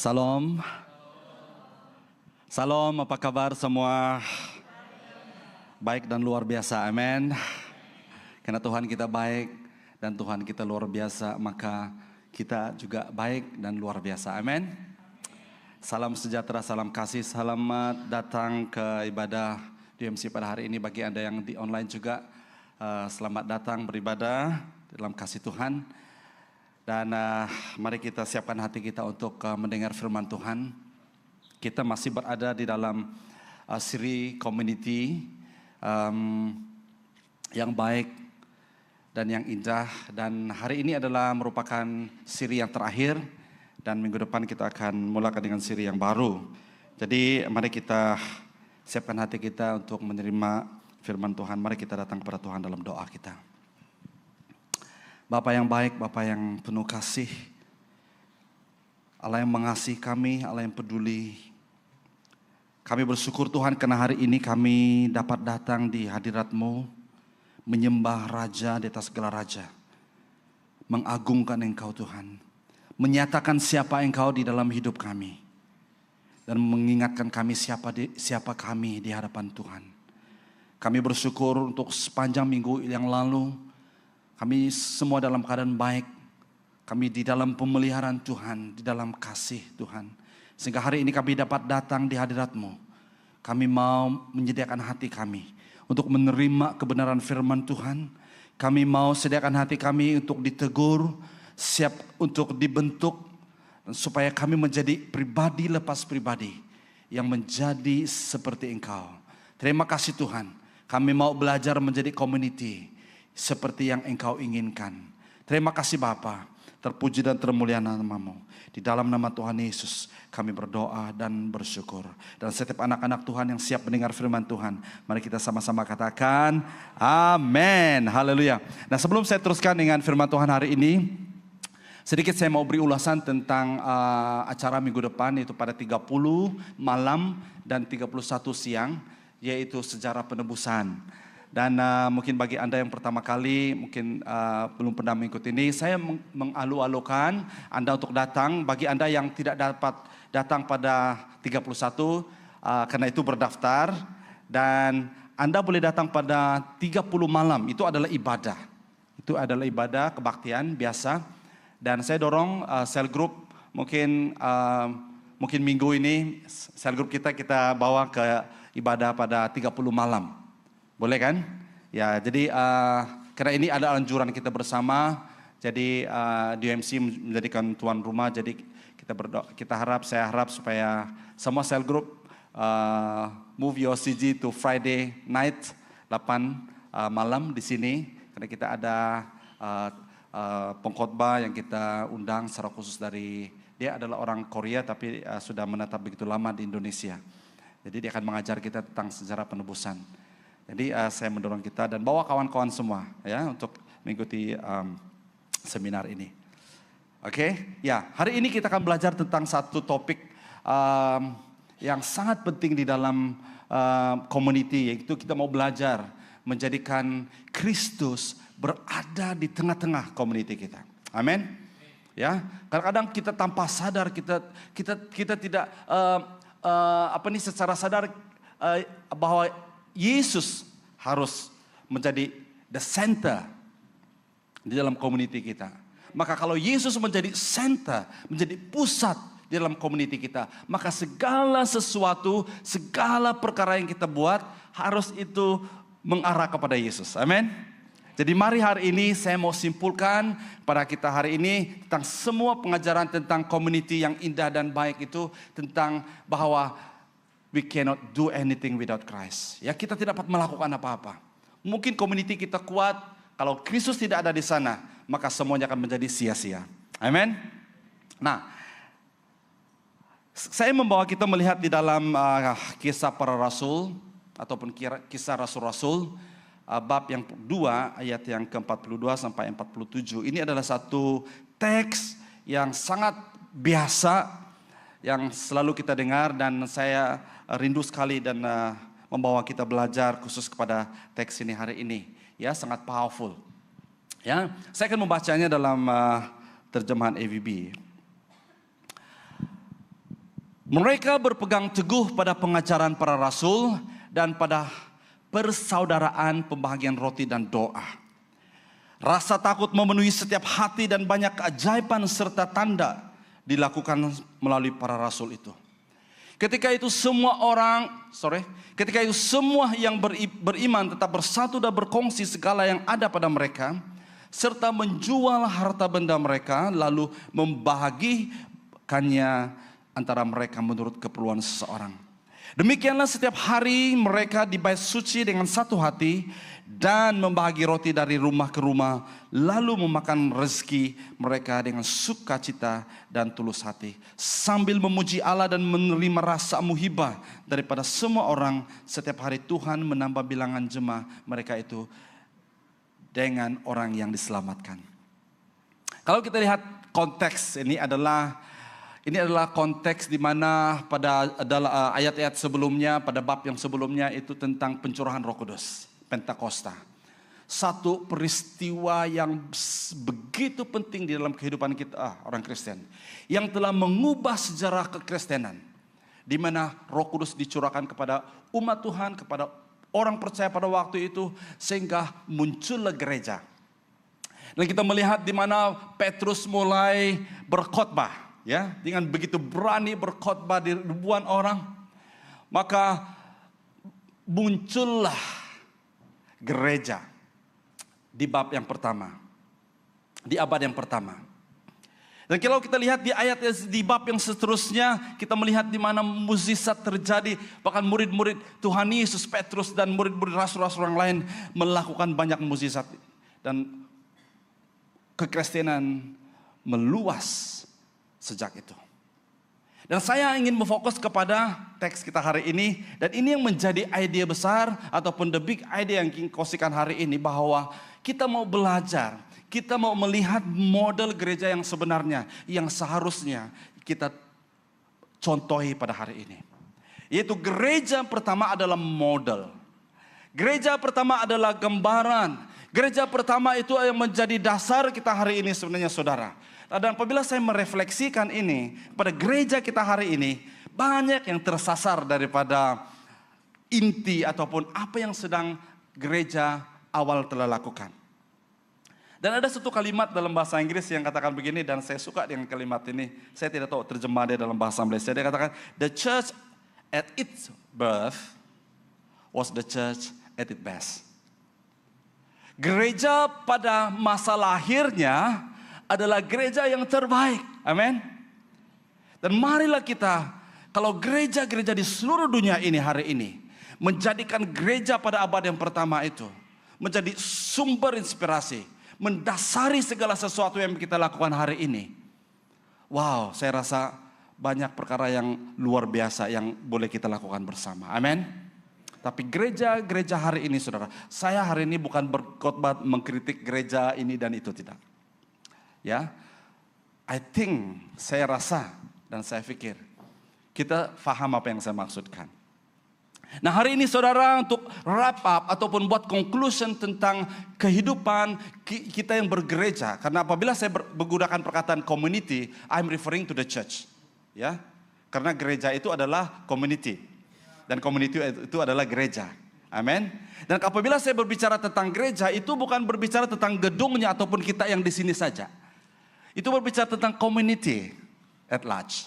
Salam. Salam, apa kabar semua? Baik dan luar biasa, amin. Karena Tuhan kita baik dan Tuhan kita luar biasa, maka kita juga baik dan luar biasa, amin. Salam sejahtera, salam kasih, selamat datang ke ibadah DMC pada hari ini. Bagi Anda yang di online juga, selamat datang beribadah dalam kasih Tuhan. Dan mari kita siapkan hati kita untuk mendengar firman Tuhan. Kita masih berada di dalam siri community yang baik dan yang indah. Dan hari ini adalah merupakan siri yang terakhir. Dan minggu depan kita akan mulakan dengan siri yang baru. Jadi mari kita siapkan hati kita untuk menerima firman Tuhan. Mari kita datang kepada Tuhan dalam doa kita. Bapa yang baik, Bapa yang penuh kasih, Allah yang mengasihi kami, Allah yang peduli. Kami bersyukur Tuhan karena hari ini kami dapat datang di hadirat-Mu, menyembah Raja di atas segala Raja, mengagungkan Engkau Tuhan, menyatakan siapa Engkau di dalam hidup kami, dan mengingatkan kami siapa kami di hadapan Tuhan. Kami bersyukur untuk sepanjang minggu yang lalu, kami semua dalam keadaan baik. Kami di dalam pemeliharaan Tuhan, di dalam kasih Tuhan. Sehingga hari ini kami dapat datang di hadirat-Mu. Kami mau menyediakan hati kami untuk menerima kebenaran firman Tuhan. Kami mau sediakan hati kami untuk ditegur, siap untuk dibentuk, supaya kami menjadi pribadi lepas pribadi yang menjadi seperti Engkau. Terima kasih Tuhan. Kami mau belajar menjadi community seperti yang Engkau inginkan. Terima kasih Bapa. Terpuji dan termulia nama-Mu. Di dalam nama Tuhan Yesus kami berdoa dan bersyukur. Dan setiap anak-anak Tuhan yang siap mendengar firman Tuhan, mari kita sama-sama katakan amin. Haleluya. Nah, sebelum saya teruskan dengan firman Tuhan hari ini, sedikit saya mau beri ulasan tentang acara minggu depan, yaitu pada 30 malam dan 31 siang, yaitu sejarah penebusan. Dan mungkin bagi Anda yang pertama kali, mungkin belum pernah mengikuti ini, saya mengalu-alukan Anda untuk datang. Bagi Anda yang tidak dapat datang pada 31, karena itu berdaftar. Dan Anda boleh datang pada 30 malam, itu adalah ibadah. Itu adalah ibadah kebaktian biasa. Dan saya dorong sel group, mungkin minggu ini sel group kita bawa ke ibadah pada 30 malam. Boleh kan? Ya, jadi karena ini ada anjuran kita bersama, jadi DMC menjadikan tuan rumah, jadi saya harap supaya semua cell group move your CG to Friday night 8 malam di sini, karena kita ada pengkhotbah yang kita undang secara khusus dia adalah orang Korea tapi sudah menetap begitu lama di Indonesia. Jadi dia akan mengajar kita tentang sejarah penebusan. Jadi saya mendorong kita dan bawa kawan-kawan semua ya untuk mengikuti seminar ini. Oke, ya hari ini kita akan belajar tentang satu topik yang sangat penting di dalam community, yaitu kita mau belajar menjadikan Kristus berada di tengah-tengah community kita. Amin. Ya, kadang-kadang kita tanpa sadar kita tidak secara sadar bahwa Yesus harus menjadi the center di dalam community kita. Maka kalau Yesus menjadi center, menjadi pusat di dalam community kita, maka segala sesuatu, segala perkara yang kita buat harus itu mengarah kepada Yesus. Amin. Jadi mari hari ini saya mau simpulkan pada kita hari ini tentang semua pengajaran tentang community yang indah dan baik itu, tentang bahwa we cannot do anything without Christ. Ya, kita tidak dapat melakukan apa-apa. Mungkin community kita kuat, kalau Kristus tidak ada di sana, maka semuanya akan menjadi sia-sia. Amin. Nah, saya membawa kita melihat di dalam kisah para rasul ataupun kisah rasul-rasul bab yang 2 ayat yang ke-42 sampai 47. Ini adalah satu teks yang sangat biasa yang selalu kita dengar, dan saya rindu sekali dan membawa kita belajar khusus kepada teks ini hari ini. Ya, sangat powerful. Ya, saya akan membacanya dalam terjemahan AVB. Mereka berpegang teguh pada pengajaran para rasul dan pada persaudaraan, pembagian roti dan doa. Rasa takut memenuhi setiap hati dan banyak keajaiban serta tanda dilakukan melalui para rasul itu. Ketika itu semua yang beriman tetap bersatu dan berkongsi segala yang ada pada mereka, serta menjual harta benda mereka, lalu membagikannya antara mereka menurut keperluan seseorang. Demikianlah setiap hari mereka di bait suci dengan satu hati dan membagi roti dari rumah ke rumah, lalu memakan rezeki mereka dengan sukacita dan tulus hati, sambil memuji Allah dan menerima rasa muhibah daripada semua orang. Setiap hari Tuhan menambah bilangan jemaah mereka itu dengan orang yang diselamatkan. Kalau kita lihat konteks ini adalah konteks di mana pada ayat-ayat sebelumnya, pada bab yang sebelumnya itu tentang pencurahan Roh Kudus, Pentakosta. Satu peristiwa yang begitu penting di dalam kehidupan kita orang Kristen, yang telah mengubah sejarah kekristenan, di mana Roh Kudus dicurahkan kepada umat Tuhan, kepada orang percaya pada waktu itu, sehingga muncullah gereja. Dan kita melihat di mana Petrus mulai berkhotbah. Ya, dengan begitu berani berkhotbah di ribuan orang, maka muncullah gereja di bab yang pertama, di abad yang pertama. Dan kalau kita lihat di ayat di bab yang seterusnya, kita melihat di mana mukjizat terjadi, bahkan murid-murid Tuhan Yesus, Petrus dan murid-murid rasul-rasul yang lain melakukan banyak mukjizat, dan kekristenan meluas sejak itu. Dan saya ingin memfokus kepada teks kita hari ini, dan ini yang menjadi ide besar ataupun the big idea yang ingin kosikan hari ini, bahwa kita mau belajar, kita mau melihat model gereja yang sebenarnya, yang seharusnya kita contohi pada hari ini. Yaitu gereja pertama adalah model. Gereja pertama adalah gambaran. Gereja pertama itu yang menjadi dasar kita hari ini sebenarnya, saudara. Dan apabila saya merefleksikan ini pada gereja kita hari ini, banyak yang tersasar daripada inti ataupun apa yang sedang gereja awal telah lakukan. Dan ada satu kalimat dalam bahasa Inggris yang katakan begini, dan saya suka dengan kalimat ini. Saya tidak tahu terjemahannya dalam bahasa Malaysia. Dia katakan, the church at its birth was the church at its best. Gereja pada masa lahirnya adalah gereja yang terbaik. Amin. Dan marilah kita, kalau gereja-gereja di seluruh dunia ini hari ini menjadikan gereja pada abad yang pertama itu menjadi sumber inspirasi, mendasari segala sesuatu yang kita lakukan hari ini. Wow, saya rasa banyak perkara yang luar biasa yang boleh kita lakukan bersama. Amin. Tapi gereja-gereja hari ini, saudara, saya hari ini bukan berkhotbah mengkritik gereja ini dan itu, tidak. Ya, saya rasa dan saya pikir kita paham apa yang saya maksudkan. Nah, hari ini saudara, untuk wrap up ataupun buat conclusion tentang kehidupan kita yang bergereja, karena apabila saya menggunakan perkataan community, I'm referring to the church. Ya, karena gereja itu adalah community dan community itu adalah gereja. Amin. Dan apabila saya berbicara tentang gereja, itu bukan berbicara tentang gedungnya ataupun kita yang di sini saja. Itu berbicara tentang community at large.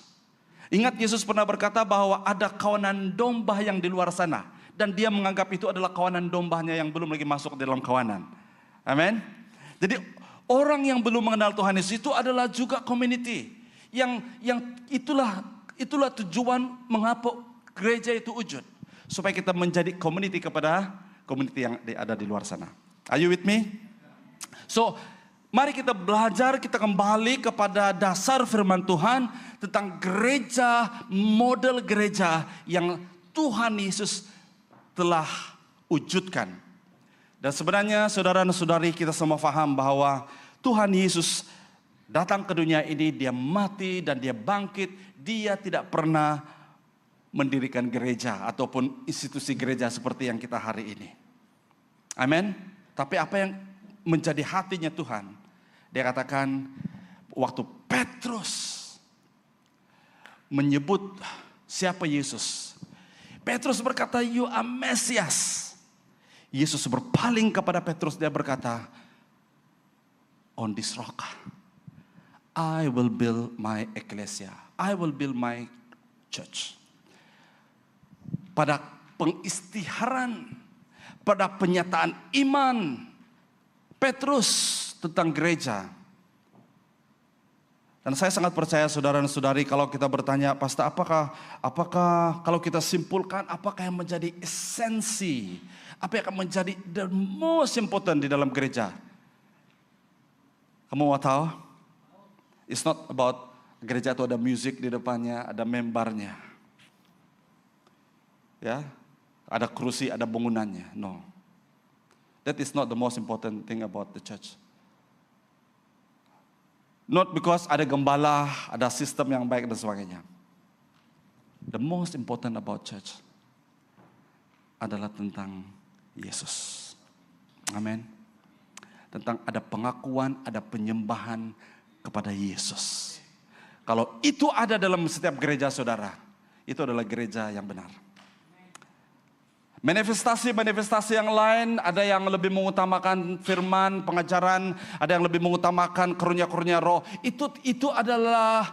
Ingat, Yesus pernah berkata bahwa ada kawanan domba yang di luar sana, dan dia menganggap itu adalah kawanan dombanya yang belum lagi masuk ke dalam kawanan. Amin. Jadi orang yang belum mengenal Tuhan Yesus itu adalah juga community. Yang itulah tujuan mengapa gereja itu wujud, supaya kita menjadi community kepada community yang ada di luar sana. Are you with me? So, mari kita belajar, kita kembali kepada dasar firman Tuhan tentang gereja, model gereja yang Tuhan Yesus telah wujudkan. Dan sebenarnya saudara dan saudari, kita semua paham bahwa Tuhan Yesus datang ke dunia ini, dia mati dan dia bangkit. Dia tidak pernah mendirikan gereja ataupun institusi gereja seperti yang kita hari ini. Amin. Tapi apa yang menjadi hatinya Tuhan? Dia katakan waktu Petrus menyebut Siapa Yesus? Petrus berkata, "You are Mesias." Yesus berpaling kepada Petrus, dia berkata, "On this rock, I will build my ecclesia. I will build my church." Pada pengistiharan, pada penyataan iman Petrus tentang gereja. Dan saya sangat percaya saudara dan saudari, kalau kita bertanya, Pastor, apakah kalau kita simpulkan, apakah yang menjadi esensi, apa yang akan menjadi the most important di dalam gereja? Kamu mau tahu? It's not about gereja itu ada musik di depannya, ada membernya. Ya, ada kursi, ada bangunannya. No. That is not the most important thing about the church. Not because ada gembala, ada sistem yang baik dan sebagainya. The most important about church adalah tentang Yesus. Amin. Tentang ada pengakuan, ada penyembahan kepada Yesus. Kalau itu ada dalam setiap gereja saudara, itu adalah gereja yang benar. Manifestasi-manifestasi yang lain, ada yang lebih mengutamakan firman, pengajaran, ada yang lebih mengutamakan karunia-karunia roh. Itu adalah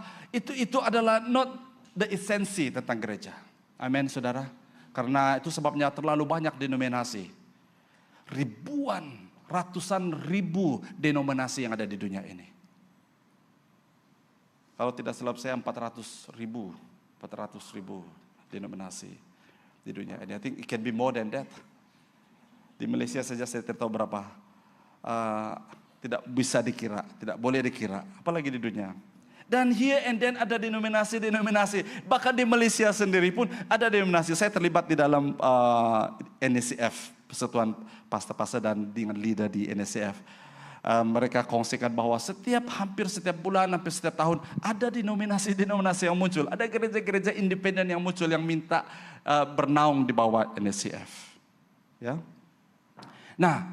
not the esensi tentang gereja. Amin, saudara. Karena itu sebabnya terlalu banyak denominasi. Ribuan, ratusan ribu denominasi yang ada di dunia ini. Kalau tidak silap saya 400 ribu denominasi di dunia ini. I think it can be more than that. Di Malaysia saja saya tidak tahu berapa. Tidak bisa dikira, tidak boleh dikira. Apalagi di dunia. Dan here and then ada denominasi. Bahkan di Malaysia sendiri pun ada denominasi. Saya terlibat di dalam NSCF, Persatuan Pastor-Pastor dan dengan leader di NSCF. Mereka kongsikan bahwa hampir setiap bulan, hampir setiap tahun ada denominasi yang muncul. Ada gereja-gereja independen yang muncul yang minta bernaung di bawah NSCF. Ya. Nah,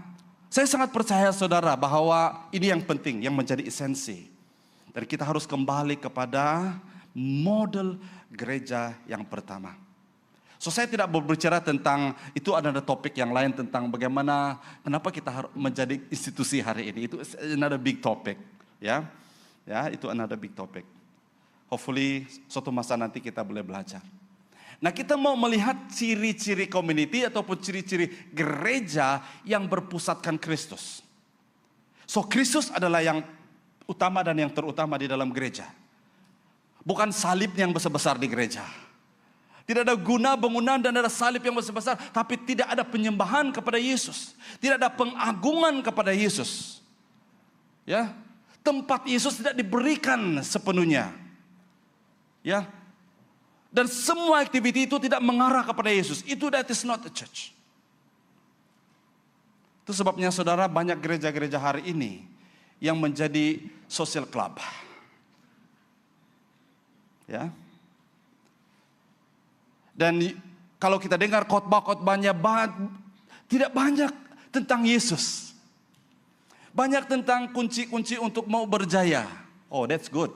saya sangat percaya saudara bahwa ini yang penting, yang menjadi esensi. Dan kita harus kembali kepada model gereja yang pertama. So saya tidak berbicara tentang, itu ada topik yang lain tentang bagaimana, kenapa kita harus menjadi institusi hari ini. Itu another big topic. Ya, itu another big topic. Hopefully suatu masa nanti kita boleh belajar. Nah, kita mau melihat ciri-ciri community ataupun ciri-ciri gereja yang berpusatkan Kristus. So Kristus adalah yang utama dan yang terutama di dalam gereja. Bukan salib yang besar-besar di gereja. Tidak ada guna bangunan dan ada salib yang besar-besar, tapi tidak ada penyembahan kepada Yesus. Tidak ada pengagungan kepada Yesus. Ya, tempat Yesus tidak diberikan sepenuhnya. Ya, dan semua aktiviti itu tidak mengarah kepada Yesus. That is not the church. Itu sebabnya saudara, banyak gereja-gereja hari ini yang menjadi social club. Ya. Dan kalau kita dengar khotbah-khotbahnya tidak banyak tentang Yesus. Banyak tentang kunci-kunci untuk mau berjaya. Oh, that's good.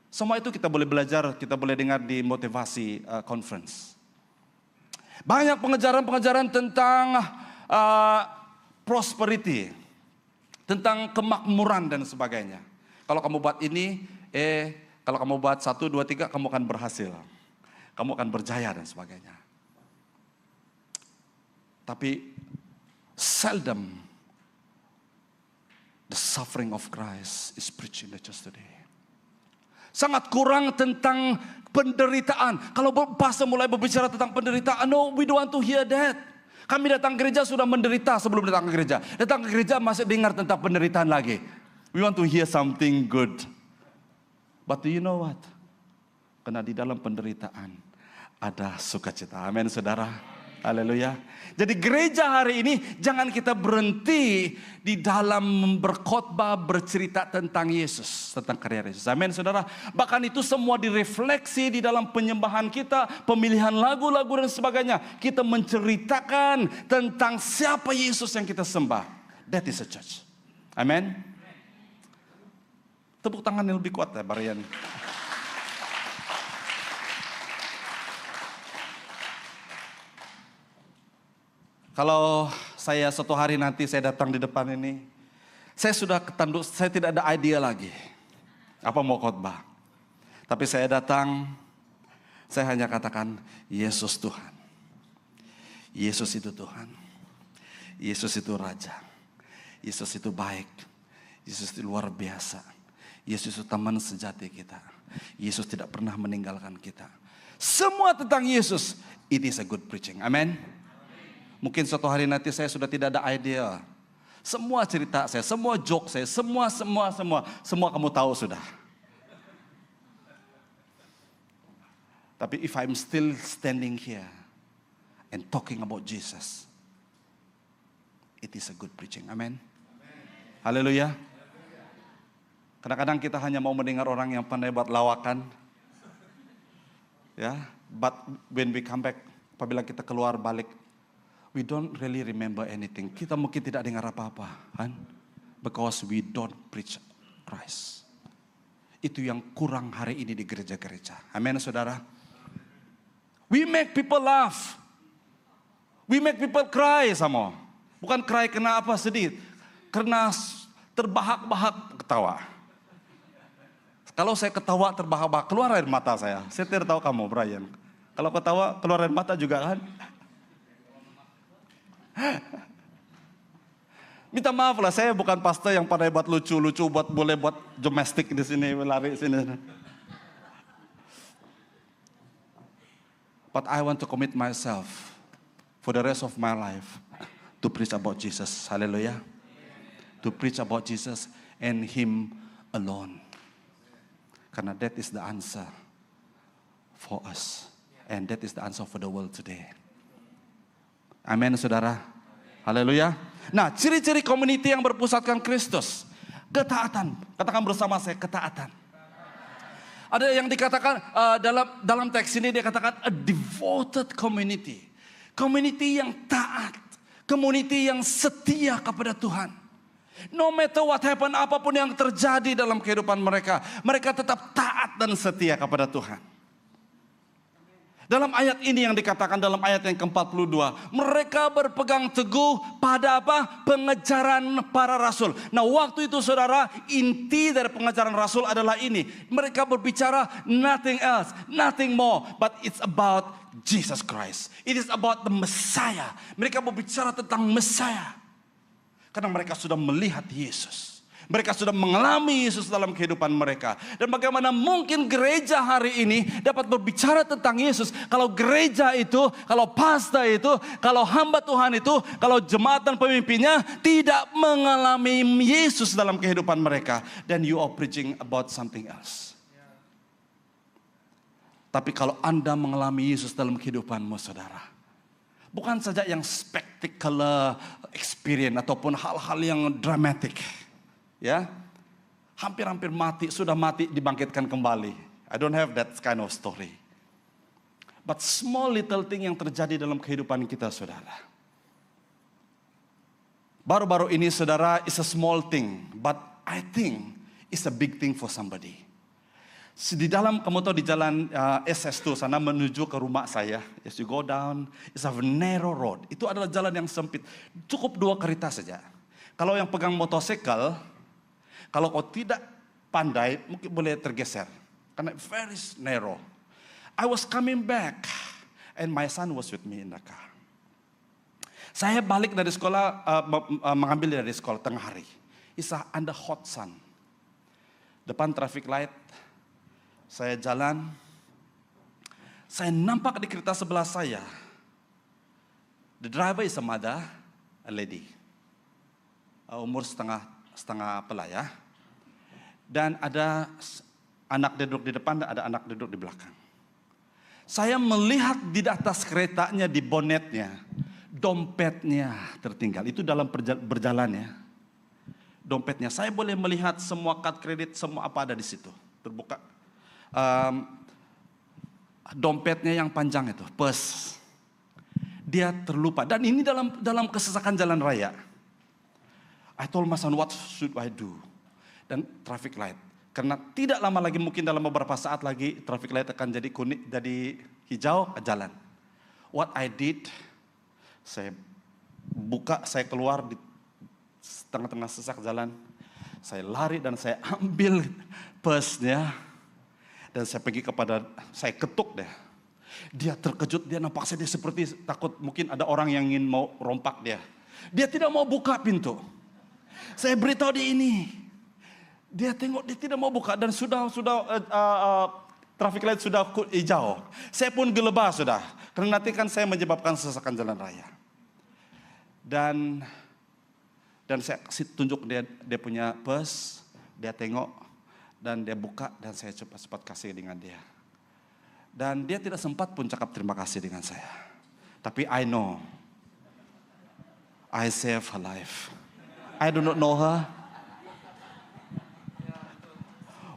Semua itu kita boleh belajar, kita boleh dengar di motivasi conference. Banyak pengajaran-pengajaran tentang prosperity, tentang kemakmuran dan sebagainya. Kalau kamu buat ini, kalau kamu buat 1, 2, 3, kamu akan berhasil. Kamu akan berjaya dan sebagainya. Tapi seldom the suffering of Christ is preached in the church today. Sangat kurang tentang penderitaan. Kalau pastor mulai berbicara tentang penderitaan, no, we don't want to hear that. Kami datang ke gereja sudah menderita sebelum datang ke gereja. Datang ke gereja masih dengar tentang penderitaan lagi. We want to hear something good. But do you know what? Karena di dalam penderitaan ada sukacita. Amin, saudara. Haleluya. Jadi gereja hari ini jangan kita berhenti di dalam berkhotbah, bercerita tentang Yesus, tentang karya Yesus. Amin, saudara. Bahkan itu semua direfleksi di dalam penyembahan kita, pemilihan lagu-lagu dan sebagainya. Kita menceritakan tentang siapa Yesus yang kita sembah. That is a church. Amin. Tepuk tangan yang lebih kuat ya, Barian. Kalau saya suatu hari nanti saya datang di depan ini, saya sudah ketanduk, saya tidak ada idea lagi apa mau khotbah. Tapi saya datang, saya hanya katakan, Yesus Tuhan. Yesus itu Tuhan. Yesus itu Raja. Yesus itu baik. Yesus itu luar biasa. Yesus itu teman sejati kita. Yesus tidak pernah meninggalkan kita. Semua tentang Yesus, it is a good preaching. Amen. Mungkin suatu hari nanti saya sudah tidak ada idea. Semua cerita saya, semua joke saya, semua kamu tahu sudah. Tapi if I'm still standing here and talking about Jesus, it is a good preaching. Amen. Haleluya. Kadang-kadang kita hanya mau mendengar orang yang pandai buat lawakan. Ya, but when we come back, apabila kita keluar balik, we don't really remember anything. Kita mungkin tidak dengar apa-apa, kan? Because we don't preach Christ. Itu yang kurang hari ini di gereja-gereja. Amin, saudara. We make people laugh. We make people cry sama. Bukan cry kena apa sedih, karena terbahak-bahak ketawa. Kalau saya ketawa terbahak-bahak, keluar air mata saya. Saya tidak tahu kamu, Brian. Kalau ketawa keluar air mata juga kan? Minta maaf lah, saya bukan pastor yang pandai buat lucu-lucu, boleh buat domestik di sini, lari sini. But I want to commit myself for the rest of my life to preach about Jesus. Hallelujah. To preach about Jesus and Him alone. Karena that is the answer for us. And that is the answer for the world today. Amin, saudara. Haleluya. Nah, ciri-ciri community yang berpusatkan Kristus. Ketaatan. Katakan bersama saya, ketaatan. Ada yang dikatakan dalam teks ini dia katakan a devoted community. Community yang taat. Community yang setia kepada Tuhan. No matter what happen, apapun yang terjadi dalam kehidupan mereka, mereka tetap taat dan setia kepada Tuhan. Dalam ayat ini yang dikatakan dalam ayat yang ke-42, mereka berpegang teguh pada apa? Pengejaran para rasul. Nah, waktu itu saudara, inti dari pengejaran rasul adalah ini. Mereka berbicara nothing else, nothing more, but it's about Jesus Christ. It is about the Messiah. Mereka berbicara tentang Messiah. Karena mereka sudah melihat Yesus. Mereka sudah mengalami Yesus dalam kehidupan mereka. Dan bagaimana mungkin gereja hari ini dapat berbicara tentang Yesus kalau gereja itu, kalau pastor itu, kalau hamba Tuhan itu, kalau jemaat dan pemimpinnya tidak mengalami Yesus dalam kehidupan mereka. Then you are preaching about something else. Tapi kalau Anda mengalami Yesus dalam kehidupanmu, saudara, bukan saja yang spectacular experience ataupun hal-hal yang dramatik. Ya, hampir-hampir mati, sudah mati dibangkitkan kembali. I don't have that kind of story. But small little thing yang terjadi dalam kehidupan kita, saudara. Baru-baru ini, saudara, is a small thing, but I think it's a big thing for somebody. Di dalam, kamu tahu di jalan SS2 sana menuju ke rumah saya, as you go down, it's a narrow road. Itu adalah jalan yang sempit, cukup 2 kereta saja. Kalau yang pegang motorsikal, kalau kau tidak pandai, mungkin boleh tergeser. Karena very narrow. I was coming back, and my son was with me in the car. Saya balik dari sekolah, mengambil dari sekolah tengah hari. It's under hot sun. Depan traffic light, saya jalan. Saya nampak di kereta sebelah saya. The driver is a mother, a lady. Umur setengah pelaya. Dan ada anak duduk di depan dan ada anak duduk di belakang. Saya melihat di atas keretanya, di bonetnya, dompetnya tertinggal. Itu dalam berjalan ya. Dompetnya, saya boleh melihat semua kad kredit, semua apa ada di situ. Terbuka. Dompetnya yang panjang itu, purse. Dia terlupa. Dan ini dalam kesesakan jalan raya. I told my son, what should I do? Dan traffic light. Karena tidak lama lagi, mungkin dalam beberapa saat lagi, traffic light akan jadi kuning, jadi hijau, jalan. What I did, saya buka, saya keluar di tengah-tengah sesak jalan. Saya lari dan saya ambil purse-nya. Dan saya pergi saya ketuk deh. Dia terkejut, dia nampak dia seperti takut mungkin ada orang yang ingin mau rompak dia. Dia tidak mau buka pintu. Saya beritahu dia ini. Dia tengok, dia tidak mau buka dan sudah traffic light sudah hijau. Saya pun gelebah sudah. Karena nanti kan saya menyebabkan sesakan jalan raya. Dan saya tunjuk dia punya purse, dia tengok dan dia buka dan saya cepat-cepat kasih dengan dia. Dan dia tidak sempat pun cakap terima kasih dengan saya. Tapi I know, I saved her life. I do not know her.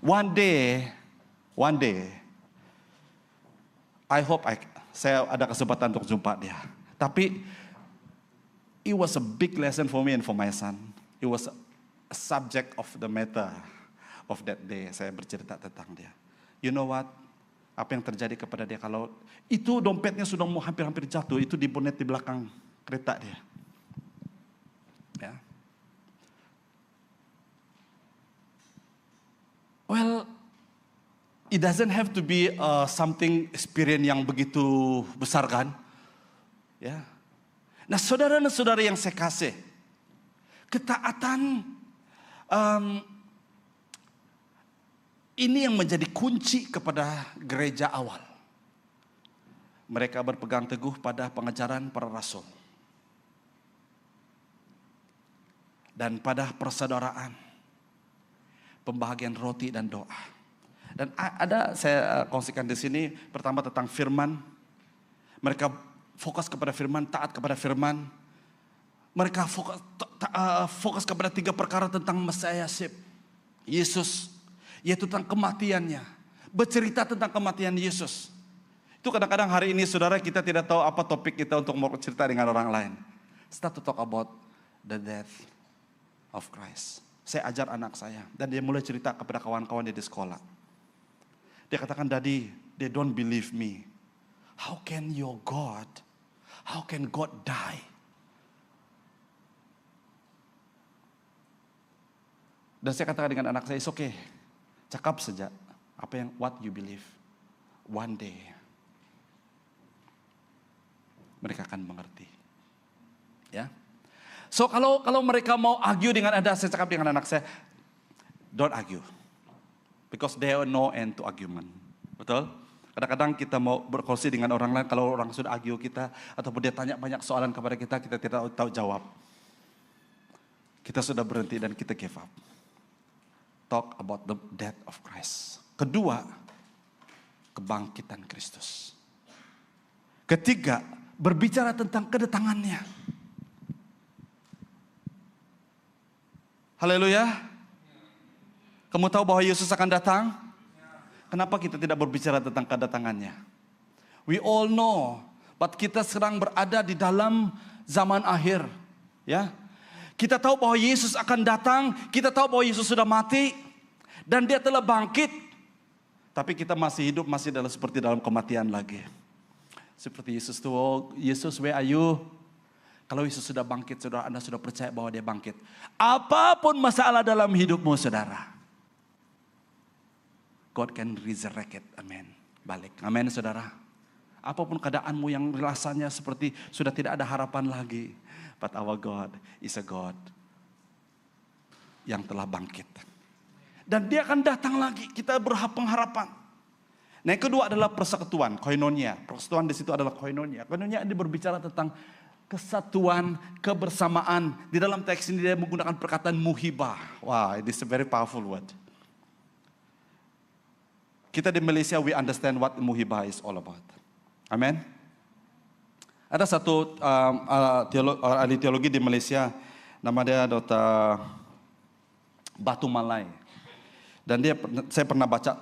One day, I hope saya ada kesempatan untuk jumpa dia. Tapi it was a big lesson for me and for my son. It was a subject of the matter of that day. Saya bercerita tentang dia. You know what? Apa yang terjadi kepada dia kalau itu dompetnya sudah mau hampir-hampir jatuh, itu di bonet di belakang kereta dia. Ya. Well, it doesn't have to be something experience yang begitu besar kan? Ya. Nah, saudara-saudara yang saya kasih, ketaatan ini yang menjadi kunci kepada gereja awal. Mereka berpegang teguh pada pengajaran para rasul. Dan pada persaudaraan, pembahagian roti dan doa. Dan ada saya kongsikan di sini, pertama tentang firman. Mereka fokus kepada firman, taat kepada firman. Mereka fokus kepada 3 perkara tentang Mesiasship Yesus, yaitu tentang kematiannya. Bercerita tentang kematian Yesus. Itu kadang-kadang hari ini saudara kita tidak tahu apa topik kita untuk mau cerita dengan orang lain. Start to talk about the death of Christ. Saya ajar anak saya dan dia mulai cerita kepada kawan-kawan dia di sekolah. Dia katakan, Daddy, they don't believe me. How can God die? Dan saya katakan dengan anak saya, it's okay. Cakap saja what you believe. One day mereka akan mengerti. Ya. So kalau mereka mau argue dengan Anda, saya cakap dengan anak saya, don't argue. Because there are no end to argument. Betul? Kadang-kadang kita mau berkongsi dengan orang lain, kalau orang sudah argue kita, ataupun dia tanya banyak soalan kepada kita tidak tahu jawab. Kita sudah berhenti dan kita give up. Talk about the death of Christ. Kedua, kebangkitan Kristus. Ketiga, berbicara tentang kedatangannya. Haleluya. Kamu tahu bahwa Yesus akan datang? Kenapa kita tidak berbicara tentang kedatangannya? We all know, but kita sedang berada di dalam zaman akhir. Ya. Kita tahu bahwa Yesus akan datang, kita tahu bahwa Yesus sudah mati, dan dia telah bangkit. Tapi kita masih hidup, masih seperti dalam kematian lagi. Seperti Yesus tuh, oh, Yesus where are you? Kalau Yesus sudah bangkit, saudara, Anda sudah percaya bahwa dia bangkit. Apapun masalah dalam hidupmu, saudara, God can resurrect it, amen. Balik, amen saudara. Apapun keadaanmu yang rasanya seperti sudah tidak ada harapan lagi. But our God is a God yang telah bangkit. Dan dia akan datang lagi, kita berpengharapan. Nah, yang kedua adalah persekutuan, koinonia. Persekutuan di situ adalah koinonia. Koinonia ini berbicara tentang kesatuan, kebersamaan. Di dalam teks ini dia menggunakan perkataan muhibah. Wow, it is a very powerful word. Kita di Malaysia, we understand what muhibah is all about. Amen. Ada satu ahli teologi di Malaysia, nama dia Dr. Batu Malai. Dan saya pernah baca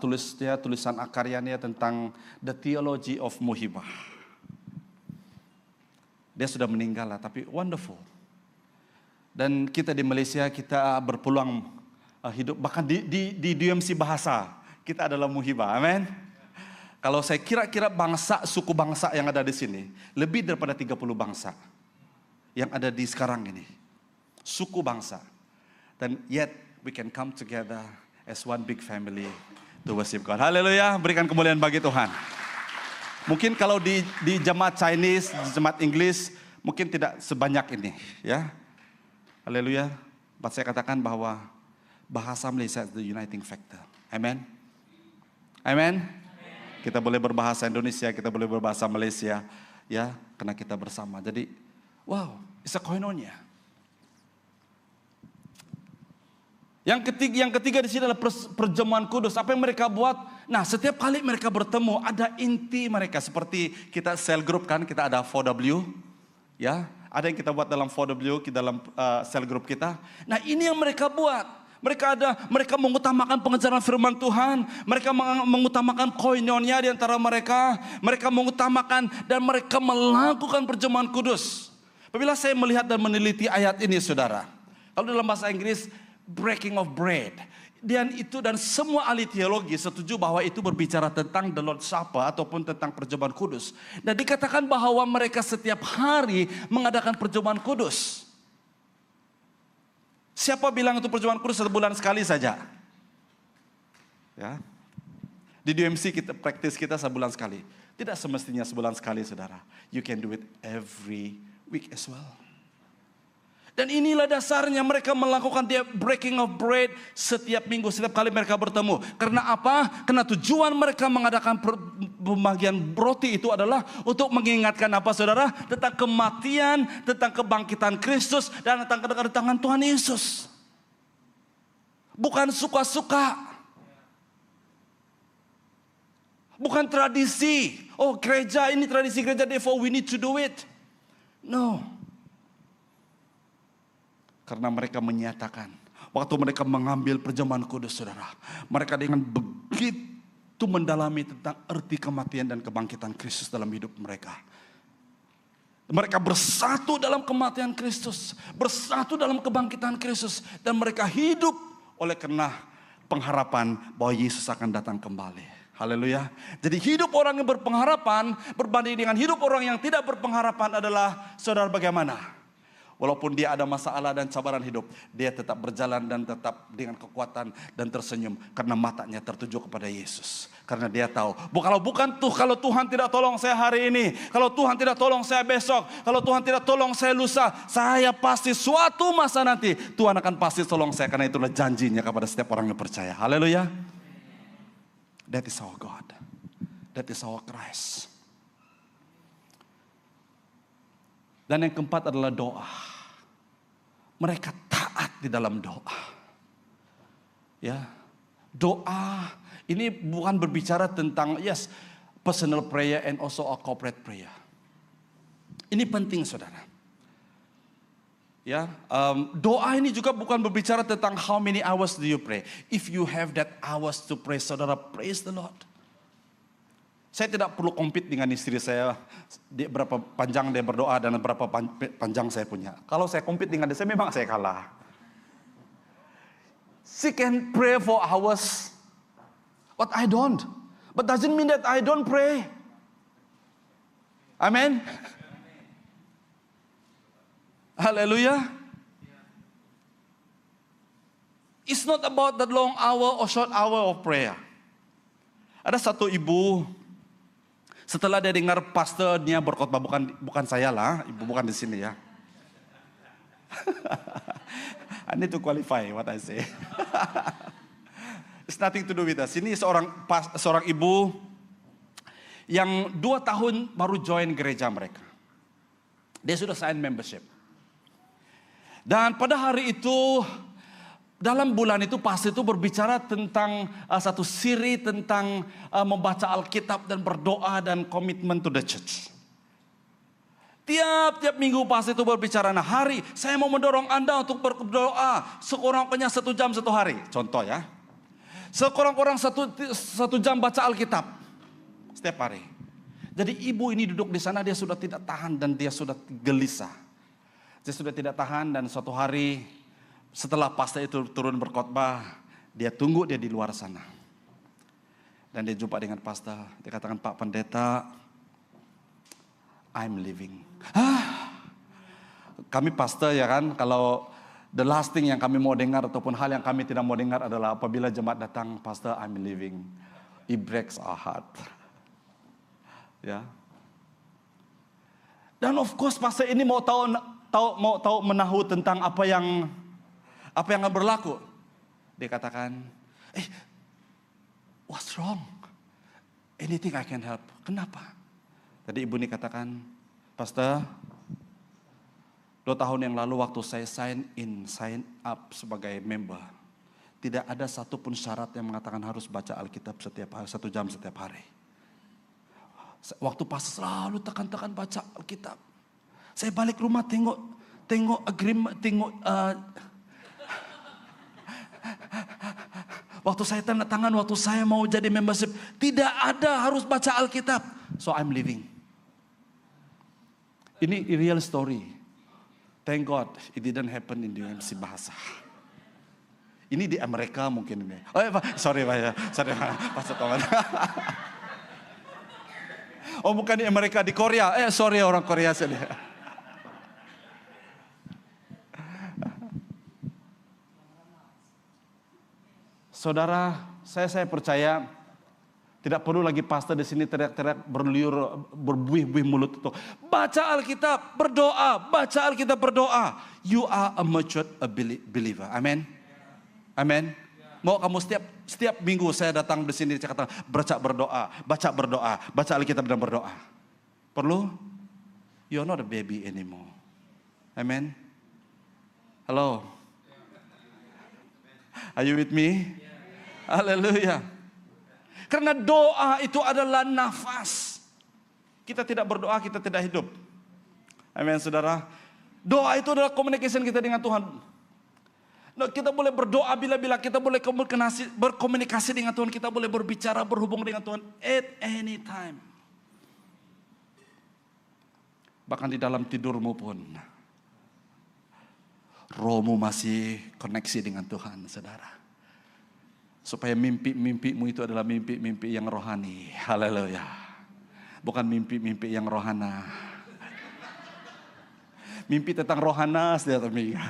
tulisan karyanya tentang the theology of muhibah. Dia sudah meninggal lah, tapi wonderful. Dan kita di Malaysia, kita berpeluang hidup, bahkan di DMC bahasa, kita adalah muhibah, amin. Kalau saya kira-kira suku bangsa yang ada di sini, lebih daripada 30 bangsa. yang ada di sekarang ini. Suku bangsa. Dan yet we can come together as one big family to worship God. Haleluya, berikan kemuliaan bagi Tuhan. Mungkin kalau di jemaat Chinese, di jemaat Inggris, mungkin tidak sebanyak ini, ya. Haleluya. Saya katakan bahwa bahasa Malaysia is the uniting factor. Amen. Amen. Kita boleh berbahasa Indonesia, kita boleh berbahasa Malaysia, ya, karena kita bersama. Jadi, wow, it's a koinonia. Yang ketiga di sini adalah perjamuan kudus. Apa yang mereka buat? Nah, setiap kali mereka bertemu ada inti mereka. Seperti kita cell group kan, kita ada 4W, ya. Ada yang kita buat dalam 4W, dalam cell group kita. Nah, ini yang mereka buat. Mereka mengutamakan pengajaran firman Tuhan. Mereka mengutamakan koinonia di antara mereka. Mereka mengutamakan dan mereka melakukan perjamuan kudus. Apabila saya melihat dan meneliti ayat ini, saudara. Kalau dalam bahasa Inggris, breaking of bread. Dan semua ahli teologi setuju bahwa itu berbicara tentang the Lord's Supper ataupun tentang perjamuan kudus. Dan dikatakan bahwa mereka setiap hari mengadakan perjamuan kudus. Siapa bilang itu perjamuan kudus 1 bulan sekali saja? Ya. Di DMC praktis kita sebulan sekali. Tidak semestinya sebulan sekali, saudara. You can do it every week as well. Dan inilah dasarnya mereka melakukan dia breaking of bread setiap minggu, setiap kali mereka bertemu. Karena apa? Karena tujuan mereka mengadakan pembagian roti itu adalah untuk mengingatkan apa, saudara? Tentang kematian, tentang kebangkitan Kristus, dan tentang kedatangan Tuhan Yesus. Bukan suka-suka. Bukan tradisi. Oh, gereja ini tradisi gereja, therefore we need to do it. No. Karena mereka menyatakan, waktu mereka mengambil perjamuan kudus, saudara, mereka dengan begitu mendalami tentang arti kematian dan kebangkitan Kristus dalam hidup mereka. Mereka bersatu dalam kematian Kristus, bersatu dalam kebangkitan Kristus, dan mereka hidup oleh karena pengharapan bahwa Yesus akan datang kembali. Haleluya. Jadi hidup orang yang berpengharapan berbanding dengan hidup orang yang tidak berpengharapan adalah, saudara, bagaimana? Walaupun dia ada masalah dan cabaran hidup, dia tetap berjalan dan tetap dengan kekuatan dan tersenyum karena matanya tertuju kepada Yesus. Karena dia tahu, kalau Tuhan tidak tolong saya hari ini, kalau Tuhan tidak tolong saya besok, kalau Tuhan tidak tolong saya lusa, saya pasti suatu masa nanti Tuhan akan pasti tolong saya, karena itulah janjinya kepada setiap orang yang percaya. Haleluya. That is our God. That is our Christ. Dan yang keempat adalah doa. Mereka taat di dalam doa. Ya, doa ini bukan berbicara tentang personal prayer and also a corporate prayer. Ini penting, saudara. Ya, doa ini juga bukan berbicara tentang how many hours do you pray. If you have that hours to pray, saudara, praise the Lord. Saya tidak perlu compete dengan istri saya, berapa panjang dia berdoa dan berapa panjang saya punya. Kalau saya compete dengan dia, memang saya kalah. She can pray for hours, but I don't. But doesn't mean that I don't pray. Amen. Haleluya. It's not about that long hour or short hour of prayer. Ada satu ibu, setelah dia dengar pastornya berkhotbah, bukan saya lah, ibu bukan di sini ya. I need to qualify what I say. It's nothing to do with us. Ini seorang ibu yang 2 tahun baru join gereja mereka. Dia sudah sign membership. Dan pada hari itu, dalam bulan itu pasti itu berbicara tentang satu siri tentang membaca Alkitab dan berdoa dan komitmen to the church. Tiap minggu pasti itu berbicara, nah hari saya mau mendorong Anda untuk berdoa sekurang-kurangnya 1 jam 1 hari. Contoh ya. Sekurang-kurang 1 jam baca Alkitab setiap hari. Jadi ibu ini duduk di sana, dia sudah tidak tahan dan dia sudah gelisah. Dia sudah tidak tahan dan suatu hari setelah pastor itu turun berkhotbah, dia tunggu dia di luar sana. Dan dia jumpa dengan pastor. Dia katakan, Pak Pendeta, I'm leaving. kami pastor ya kan, kalau the last thing yang kami mau dengar ataupun hal yang kami tidak mau dengar adalah apabila jemaat datang, Pastor, I'm leaving. It breaks our heart. Ya. Dan of course pastor ini mau tahu menahu tentang apa yang berlaku. Dia katakan, what's wrong? Anything I can help. Kenapa? Tadi ibu ini katakan, Pastor, 2 tahun yang lalu waktu saya sign up sebagai member, tidak ada satupun syarat yang mengatakan harus baca Alkitab setiap hari, 1 jam setiap hari. Waktu pastor selalu tekan-tekan baca Alkitab. Saya balik rumah tengok agreement, waktu saya tanda tangan, waktu saya mau jadi membership, tidak ada harus baca Alkitab. So I'm leaving. Ini real story. Thank God it didn't happen in UMC Bahasa. Ini di Amerika mungkin ini. Sorry Pak ya. Sorry Pastor Toman. Oh bukan di Amerika, di Korea. Sorry orang Korea sini. Saudara, saya percaya tidak perlu lagi pastor di sini teriak-teriak berliur, berbuih-buih mulut itu. Baca Alkitab, berdoa. Baca Alkitab, berdoa. You are a matured believer. Amen. Amen. Mau kamu setiap minggu saya datang di sini saya katakan baca berdoa, baca Alkitab dan berdoa. Perlu? You're not a baby anymore. Amen. Hello. Are you with me? Haleluya. Karena doa itu adalah nafas. Kita tidak berdoa, kita tidak hidup. Amin, saudara. Doa itu adalah communication kita dengan Tuhan. Nah, kita boleh berdoa bila-bila, kita boleh berkomunikasi dengan Tuhan, kita boleh berbicara, berhubung dengan Tuhan at any time. Bahkan di dalam tidurmu pun, rohmu masih koneksi dengan Tuhan, saudara. Supaya mimpi-mimpimu itu adalah mimpi-mimpi yang rohani. Haleluya. Bukan mimpi-mimpi yang rohana. Mimpi tentang rohana setiap minggu.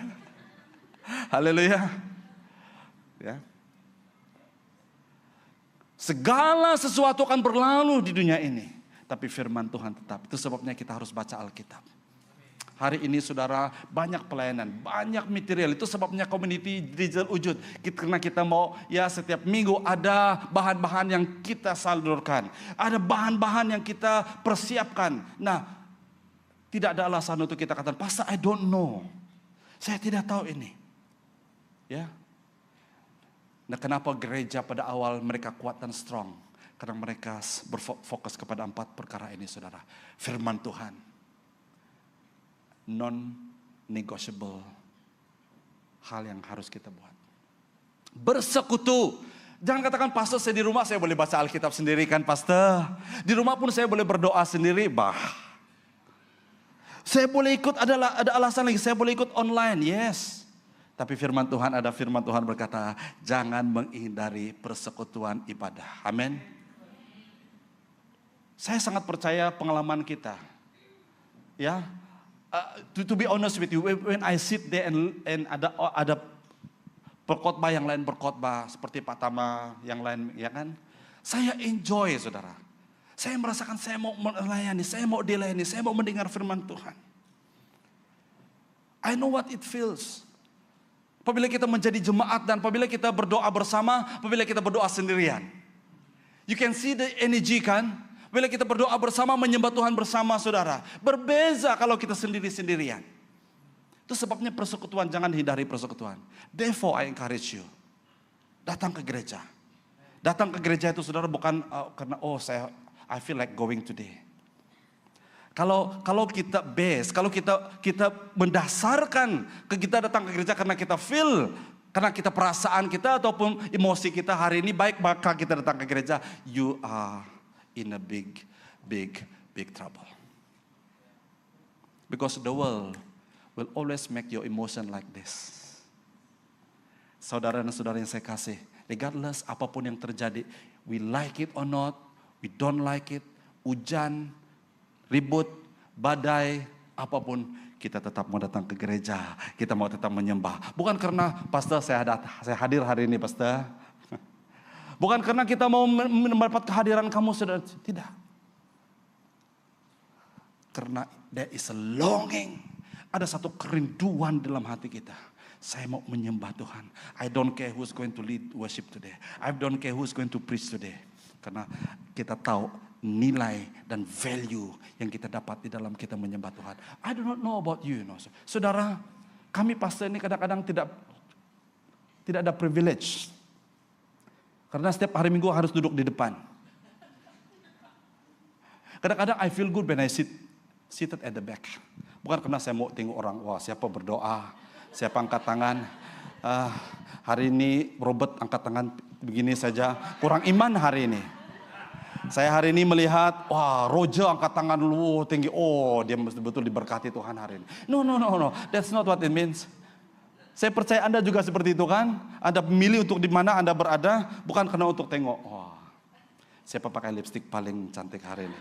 Haleluya. Ya. Segala sesuatu akan berlalu di dunia ini. Tapi firman Tuhan tetap. Itu sebabnya kita harus baca Alkitab. Hari ini saudara banyak pelayanan, banyak material. Itu sebabnya community digital wujud. Karena kita mau ya setiap minggu ada bahan-bahan yang kita salurkan. Ada bahan-bahan yang kita persiapkan. Nah, tidak ada alasan untuk kita katakan, Pastor I don't know. Saya tidak tahu ini. Ya. Nah, kenapa gereja pada awal mereka kuat dan strong? Karena mereka berfokus kepada 4 perkara ini saudara. Firman Tuhan. Non-negotiable hal yang harus kita buat. Bersekutu. Jangan katakan, Pastor saya di rumah saya boleh baca Alkitab sendiri kan Pastor. Di rumah pun saya boleh berdoa sendiri. Saya boleh ikut, ada alasan lagi, saya boleh ikut online. Yes. Tapi firman Tuhan berkata, jangan menghindari persekutuan ibadah. Amin. Saya sangat percaya pengalaman kita. Ya. To be honest with you, when I sit there and ada perkhotbah yang lain berkhotbah seperti Pak Tama yang lain, ya kan? Saya enjoy, saudara. Saya merasakan saya mau melayani, saya mau dilayani, saya mau mendengar firman Tuhan. I know what it feels. Apabila kita menjadi jemaat dan apabila kita berdoa bersama, apabila kita berdoa sendirian. You can see the energy kan? Bila kita berdoa bersama, menyembah Tuhan bersama saudara. Berbeza kalau kita sendiri-sendirian. Itu sebabnya persekutuan, jangan hindari persekutuan. Therefore I encourage you. Datang ke gereja. Datang ke gereja itu saudara bukan karena I feel like going today. Kalau kita kalau kita mendasarkan kita datang ke gereja karena kita feel, karena kita perasaan kita ataupun emosi kita hari ini baik, maka kita datang ke gereja, you are in a big trouble. Because the world will always make your emotion like this. Saudara dan saudara yang saya kasih, regardless apapun yang terjadi, we like it or not, we don't like it, hujan, ribut, badai, apapun, kita tetap mau datang ke gereja, kita mau tetap menyembah. Bukan karena pastor saya hadir hari ini pastor. Bukan karena kita mau mendapat kehadiran kamu, saudara. Tidak. Karena there is a longing. Ada satu kerinduan dalam hati kita. Saya mau menyembah Tuhan. I don't care who's going to lead worship today. I don't care who's going to preach today. Karena kita tahu nilai dan value yang kita dapat di dalam kita menyembah Tuhan. I do not know about you, saudara. Kami pastor ini kadang-kadang tidak ada privilege. Karena setiap hari Minggu harus duduk di depan. Kadang-kadang I feel good when I seated at the back. Bukan karena saya mau tengok orang, wah siapa berdoa, siapa angkat tangan. Hari ini Robert angkat tangan begini saja, kurang iman hari ini. Saya hari ini melihat, wah Roger angkat tangan dulu tinggi, oh dia betul-betul diberkati Tuhan hari ini. No, that's not what it means. Saya percaya Anda juga seperti itu kan. Anda memilih untuk di mana Anda berada, bukan karena untuk tengok, wah siapa pakai lipstik paling cantik hari ini.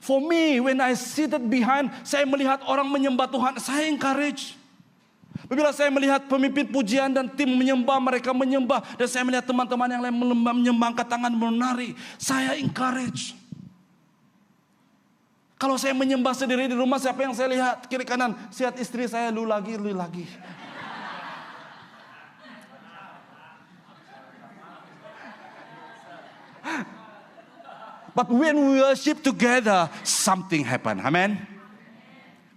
For me, when I seated behind, saya melihat orang menyembah Tuhan, saya encourage. Bila saya melihat pemimpin pujian dan tim menyembah, mereka menyembah, dan saya melihat teman-teman yang lain menyembah, angkat tangan, menari, saya encourage. Kalau saya menyembah sendiri di rumah, siapa yang saya lihat? Kiri kanan, lihat istri saya, lu lagi. But when we worship together, something happen. Amen.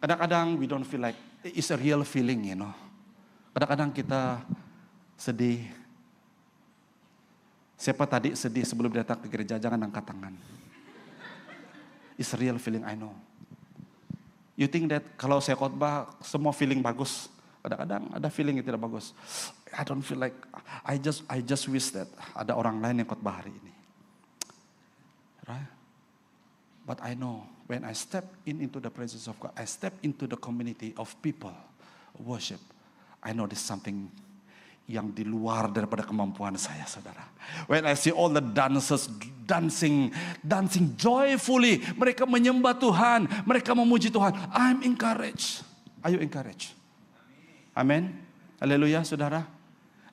Kadang-kadang we don't feel like it's a real feeling, you know. Kadang-kadang kita sedih. Siapa tadi sedih sebelum datang ke gereja, jangan angkat tangan. It's a real feeling, I know. You think that kalau saya khotbah semua feeling bagus? Kadang-kadang ada feeling yang tidak bagus. I don't feel like, I just wish that ada orang lain yang khotbah hari ini. Right? But I know when I step into the presence of God, I step into the community of people worship, I know there's something yang di luar daripada kemampuan saya, saudara. When I see all the dancers dancing joyfully, mereka menyembah Tuhan, mereka memuji Tuhan, I'm encouraged. Are you encouraged? Amin. Haleluya, saudara.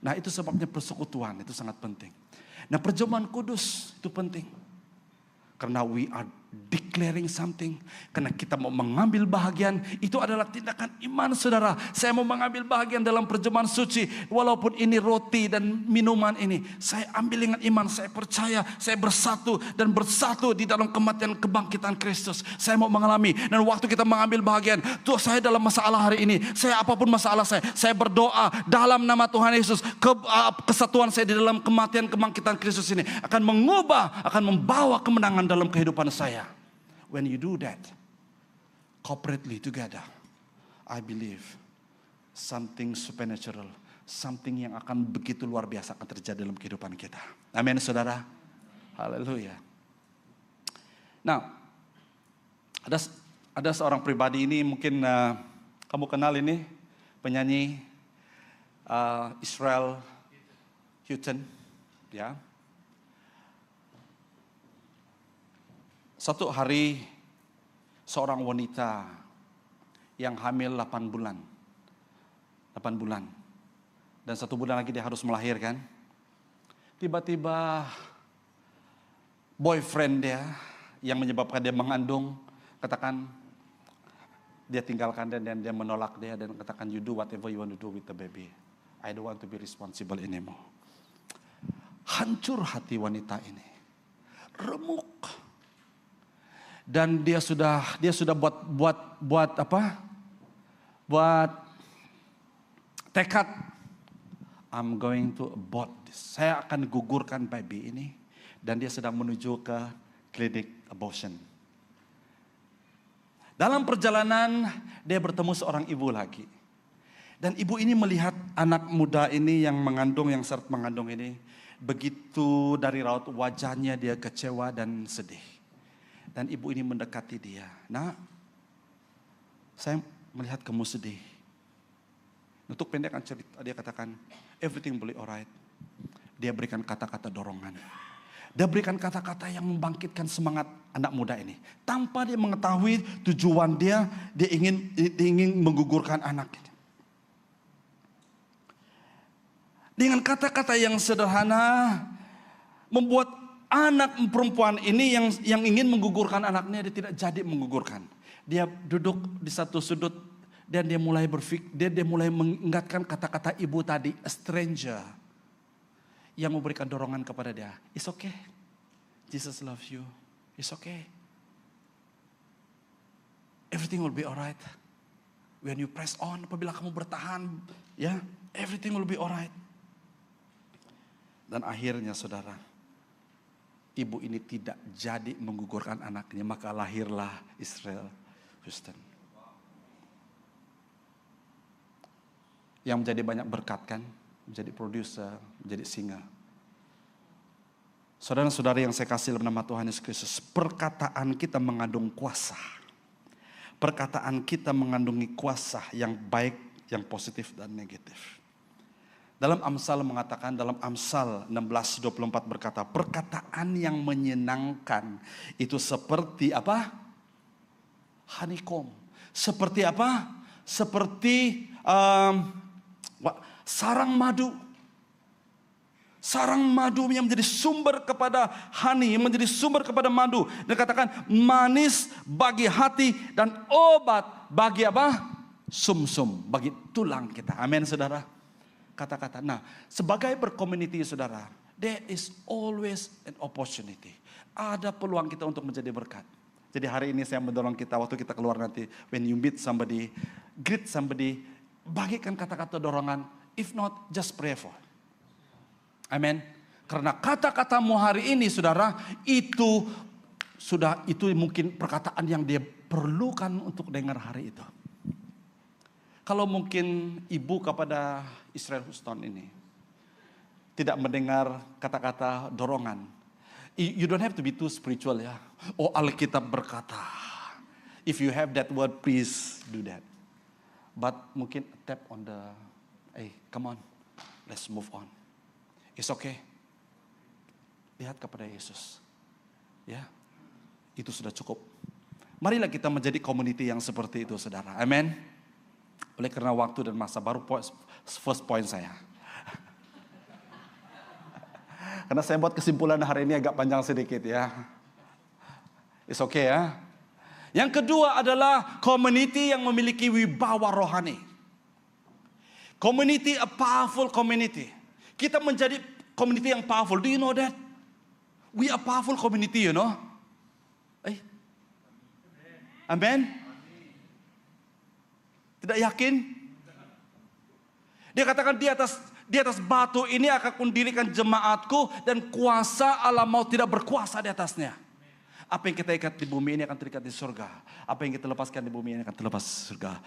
Nah, itu sebabnya persekutuan itu sangat penting. Nah, perjamuan kudus itu penting. Karena we are declaring something. Karena kita mau mengambil bahagian. Itu adalah tindakan iman, saudara. Saya mau mengambil bahagian dalam perjamuan suci. Walaupun ini roti dan minuman ini. Saya ambil dengan iman. Saya percaya. Saya bersatu di dalam kematian kebangkitan Kristus. Saya mau mengalami. Dan waktu kita mengambil bahagian. Tuh, saya dalam masalah hari ini. Saya apapun masalah saya berdoa dalam nama Tuhan Yesus. Kesatuan saya di dalam kematian kebangkitan Kristus ini akan mengubah, akan membawa kemenangan dalam kehidupan saya. When you do that, corporately together, I believe something supernatural, something yang akan begitu luar biasa akan terjadi dalam kehidupan kita. Amin, saudara. Haleluya. Nah, ada seorang pribadi ini mungkin kamu kenal ini, penyanyi Israel Houghton, ya. Satu hari seorang wanita yang hamil 8 bulan. Dan 1 bulan lagi dia harus melahirkan. Tiba-tiba boyfriend dia yang menyebabkan dia mengandung, katakan dia tinggalkan dia dan dia menolak dia dan katakan, you do whatever you want to do with the baby. I don't want to be responsible anymore. Hancur hati wanita ini. Remuk. Dan dia sudah buat tekad, I'm going to abort this. Saya akan gugurkan baby ini. Dan dia sedang menuju ke klinik abortion. Dalam perjalanan dia bertemu seorang ibu lagi. Dan ibu ini melihat anak muda ini yang seret mengandung ini. Begitu dari raut wajahnya dia kecewa dan sedih. Dan ibu ini mendekati dia. Nah, saya melihat kamu sedih. Untuk pendekkan cerita, dia katakan, everything will be alright. Dia berikan kata-kata dorongan. Dia berikan kata-kata yang membangkitkan semangat anak muda ini. Tanpa dia mengetahui tujuan dia ingin menggugurkan anak ini. Dengan kata-kata yang sederhana, membuat anak perempuan ini yang ingin menggugurkan anaknya, dia tidak jadi menggugurkan. Dia duduk di satu sudut dan dia mulai berpikir, dia mulai mengingatkan kata-kata ibu tadi, a stranger. Yang memberikan dorongan kepada dia. It's okay. Jesus loves you. It's okay. Everything will be alright. When you press on, apabila kamu bertahan, ya, everything will be alright. Dan akhirnya saudara, ibu ini tidak jadi menggugurkan anaknya, maka lahirlah Israel Houston. Yang menjadi banyak berkat kan? Menjadi produser, menjadi singer. Saudara-saudara yang saya kasih dalam nama Tuhan Yesus Kristus, perkataan kita mengandung kuasa. Perkataan kita mengandungi kuasa yang baik, yang positif dan negatif. Dalam Amsal mengatakan, dalam Amsal 16:24 berkata, perkataan yang menyenangkan itu seperti apa? Honeycomb. Seperti apa? Seperti sarang madu. Sarang madu yang menjadi sumber kepada honey, yang menjadi sumber kepada madu. Dan katakan manis bagi hati dan obat bagi apa? Sumsum, bagi tulang kita. Amin saudara. Kata-kata. Nah, sebagai berkomuniti saudara, there is always an opportunity. Ada peluang kita untuk menjadi berkat. Jadi hari ini saya mendorong kita waktu kita keluar nanti, when you meet somebody, greet somebody, bagikan kata-kata dorongan. If not, just pray for. Amin. Karena kata-katamu hari ini saudara, itu mungkin perkataan yang dia perlukan untuk dengar hari itu. Kalau mungkin ibu kepada Israel Houston ini tidak mendengar kata-kata dorongan, you don't have to be too spiritual ya. Oh Alkitab berkata, if you have that word please do that. But mungkin tap on the, hey come on, let's move on. It's okay. Lihat kepada Yesus. Ya, itu sudah cukup. Marilah kita menjadi community yang seperti itu saudara. Amin. Oleh karena waktu dan masa, baru first point saya. Karena saya buat kesimpulan hari ini agak panjang sedikit ya. It's okay ya. Yang kedua adalah community yang memiliki wibawa rohani. Community, a powerful community. Kita menjadi community yang powerful. Do you know that? We are powerful community, you know. Amen. Tidak yakin? Dia katakan di atas batu ini akan kundirikan jemaatku dan kuasa Allah mau tidak berkuasa di atasnya. Apa yang kita ikat di bumi ini akan terikat di surga. Apa yang kita lepaskan di bumi ini akan terlepas di surga.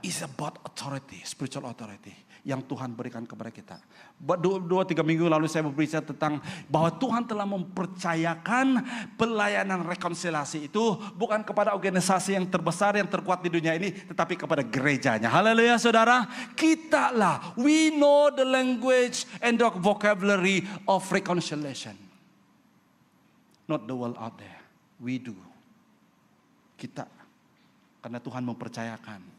It's about authority, spiritual authority yang Tuhan berikan kepada kita. 2-3 minggu lalu saya berbicara tentang bahwa Tuhan telah mempercayakan pelayanan rekonsiliasi itu bukan kepada organisasi yang terbesar, yang terkuat di dunia ini, tetapi kepada gerejanya. Haleluya saudara. Kita lah, we know the language and the vocabulary of reconciliation. Not the world out there. We do. Kita, karena Tuhan mempercayakan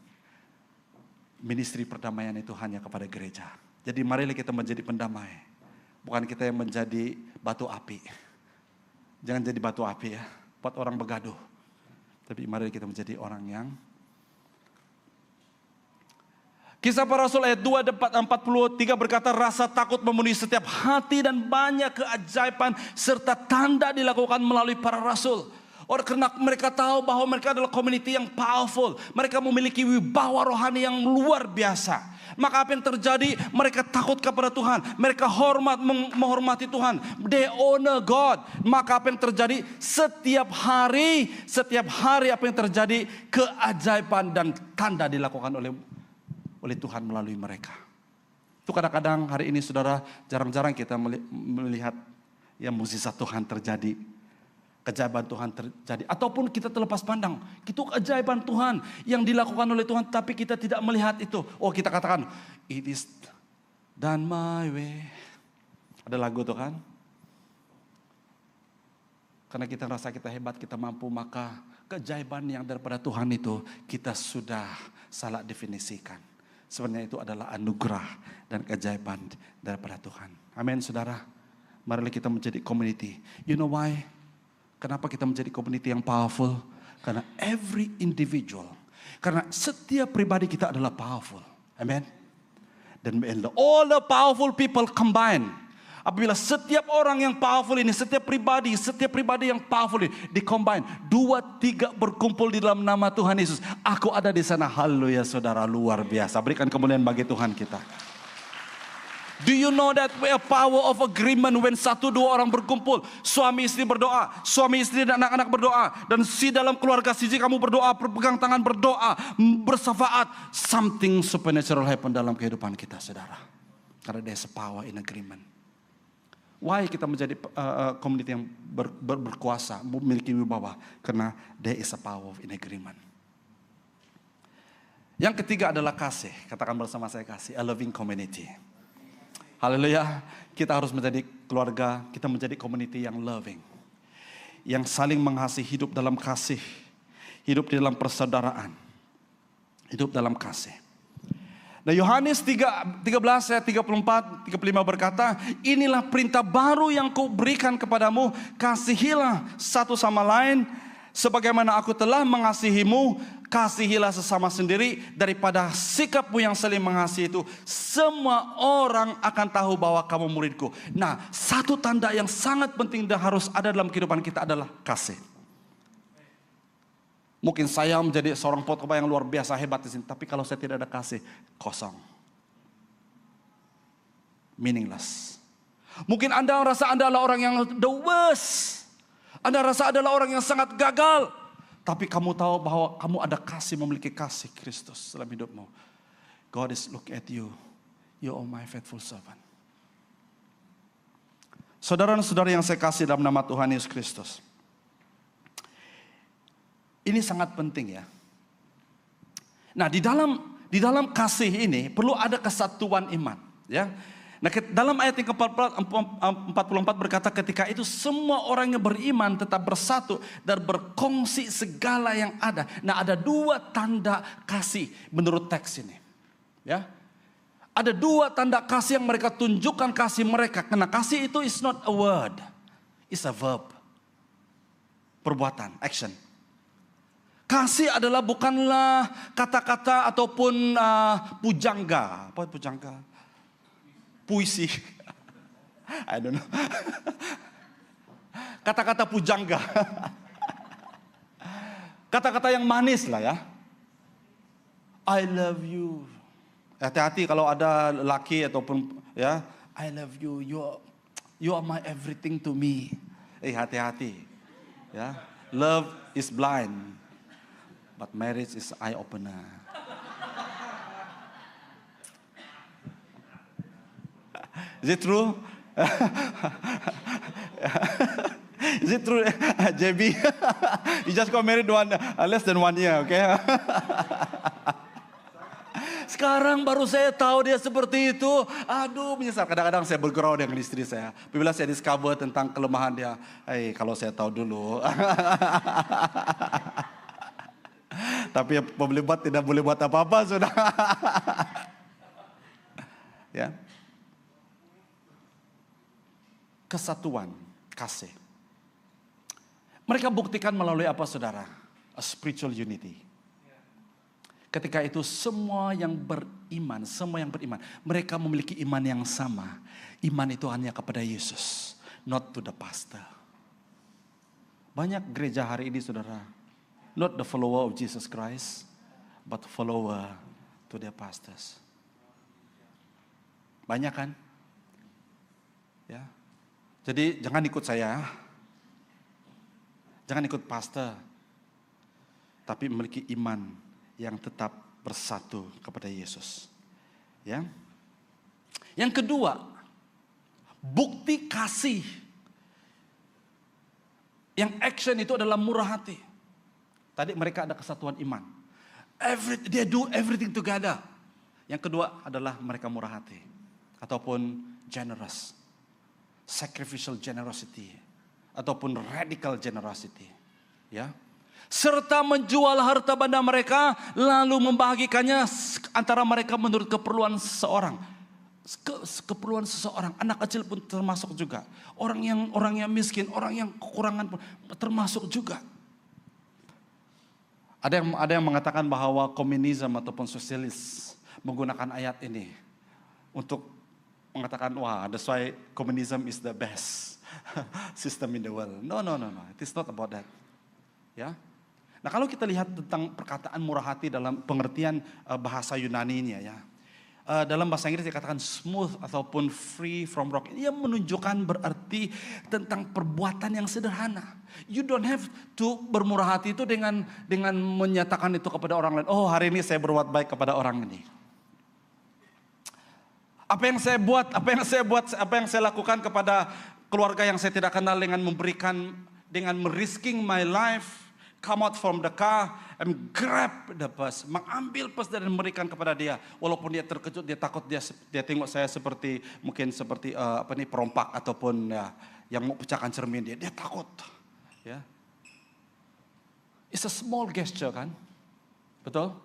ministry perdamaian itu hanya kepada gereja. Jadi marilah kita menjadi pendamai. Bukan kita yang menjadi batu api. Jangan jadi batu api ya. Buat orang bergaduh. Tapi marilah kita menjadi orang yang. Kisah Para Rasul ayat 2:43 berkata, rasa takut memenuhi setiap hati dan banyak keajaiban serta tanda dilakukan melalui para rasul. Karena mereka tahu bahwa mereka adalah community yang powerful. Mereka memiliki wibawa rohani yang luar biasa. Maka apa yang terjadi? Mereka takut kepada Tuhan. Mereka menghormati Tuhan. They honor God. Maka apa yang terjadi? Setiap hari apa yang terjadi? Keajaiban dan tanda dilakukan oleh Tuhan melalui mereka. Itu kadang-kadang hari ini saudara, jarang-jarang kita melihat yang mukjizat Tuhan terjadi. Keajaiban Tuhan terjadi. Ataupun kita terlepas pandang. Itu keajaiban Tuhan yang dilakukan oleh Tuhan. Tapi kita tidak melihat itu. Oh kita katakan. It is done my way. Ada lagu tuh kan. Karena kita rasa kita hebat, kita mampu, maka keajaiban yang daripada Tuhan itu kita sudah salah definisikan. Sebenarnya itu adalah anugerah dan keajaiban daripada Tuhan. Amin, saudara. Marilah kita menjadi community. You know why? Kenapa kita menjadi community yang powerful? Karena every individual. Karena setiap pribadi kita adalah powerful. Amen. Dan all the powerful people combine. Apabila setiap orang yang powerful ini, setiap pribadi yang powerful ini di-combine, 2-3 berkumpul di dalam nama Tuhan Yesus, aku ada di sana. Haleluya, saudara, luar biasa. Berikan kemuliaan bagi Tuhan kita. Do you know that we have power of agreement when 1-2 orang berkumpul, suami istri berdoa, suami istri dan anak-anak berdoa, dan si dalam keluarga siji kamu berdoa, berpegang tangan berdoa, bersafaat, something supernatural happen dalam kehidupan kita, saudara. Karena there's a power in agreement. Why kita menjadi community yang berkuasa, memiliki wibawa? Karena there is a power in agreement. Yang ketiga adalah kasih. Katakan bersama saya, kasih. A loving community. Haleluya. Kita harus menjadi keluarga, kita menjadi community yang loving. Yang saling mengasihi, hidup dalam kasih. Hidup di dalam persaudaraan. Hidup dalam kasih. Nah, Yohanes 13 ayat 34, 35 berkata, inilah perintah baru yang kuberikan kepadamu, kasihilah satu sama lain, sebagaimana aku telah mengasihimu, kasihilah sesama sendiri. Daripada sikapmu yang saling mengasihi itu, semua orang akan tahu bahwa kamu muridku. Nah, satu tanda yang sangat penting dan harus ada dalam kehidupan kita adalah kasih. Mungkin saya menjadi seorang khotbah yang luar biasa hebat di sini, tapi kalau saya tidak ada kasih, kosong. Meaningless. Mungkin Anda rasa Anda adalah orang yang the worst. Anda rasa adalah orang yang sangat gagal. Tapi kamu tahu bahwa kamu ada kasih, memiliki kasih Kristus dalam hidupmu. God is look at you. You are my faithful servant. Saudara dan saudara yang saya kasih dalam nama Tuhan Yesus Kristus. Ini sangat penting ya. Nah, di dalam kasih ini perlu ada kesatuan iman, ya. Nah, dalam ayat yang ke-44 berkata, ketika itu semua orang yang beriman tetap bersatu dan berkongsi segala yang ada. Nah, ada 2 tanda kasih menurut teks ini, ya. Ada 2 tanda kasih yang mereka tunjukkan kasih mereka. Karena kasih itu is not a word, it's a verb, perbuatan, action. Kasih adalah bukanlah kata-kata ataupun pujangga. Apa pujangga? Puisi. I don't know. Kata-kata pujangga. Kata-kata yang manis lah ya. I love you. Hati-hati kalau ada laki ataupun ya, I love you. You are my everything to me. Hati-hati. Ya. Love is blind. But marriage is eye opener. Is it true? Is it true, JB? You just got married less than 1 year, okay? Sekarang baru saya tahu dia seperti itu. Aduh, menyesal. Kadang-kadang saya bergurau dengan istri saya. Bila saya discover tentang kelemahan dia, kalau saya tahu dulu. Tapi pembeli buat tidak boleh buat apa-apa, sudah. Ya. Kesatuan, kasih. Mereka buktikan melalui apa, saudara? A spiritual unity. Ketika itu semua yang beriman, mereka memiliki iman yang sama. Iman itu hanya kepada Yesus, not to the pastor. Banyak gereja hari ini, saudara, not the follower of Jesus Christ, but follower to their pastors. Banyak kan? Ya. Jadi jangan ikut saya. Jangan ikut pastor. Tapi memiliki iman yang tetap bersatu kepada Yesus. Ya. Yang kedua, bukti kasih. Yang action itu adalah murah hati. Tadi mereka ada kesatuan iman. They do everything together. Yang kedua adalah mereka murah hati. Ataupun generous. Sacrificial generosity. ataupun radical generosity. Ya. Serta menjual harta benda mereka lalu membagikannya antara mereka menurut keperluan seseorang. Keperluan seseorang, anak kecil pun termasuk juga. Orang yang miskin, orang yang kekurangan pun termasuk juga. Ada yang mengatakan bahwa komunisme ataupun sosialis menggunakan ayat ini untuk mengatakan, wah, that's why communism is the best system in the world. No. It is not about that. Ya. Nah, kalau kita lihat tentang perkataan murah hati dalam pengertian bahasa Yunani-nya ya. Dalam bahasa Inggris dikatakan smooth ataupun free from wrong. Ia menunjukkan berarti tentang perbuatan yang sederhana. You don't have to bermurah hati itu dengan menyatakan itu kepada orang lain. Oh, hari ini saya berbuat baik kepada orang ini. Apa yang saya lakukan kepada keluarga yang saya tidak kenal dengan merisking my life, come out from the car and grab the bus, mengambil bus dan memberikan kepada dia. Walaupun dia terkejut, dia takut, dia tengok saya seperti perompak ataupun ya, yang mau pecahkan cermin dia takut. Ya, it's a small gesture kan, betul?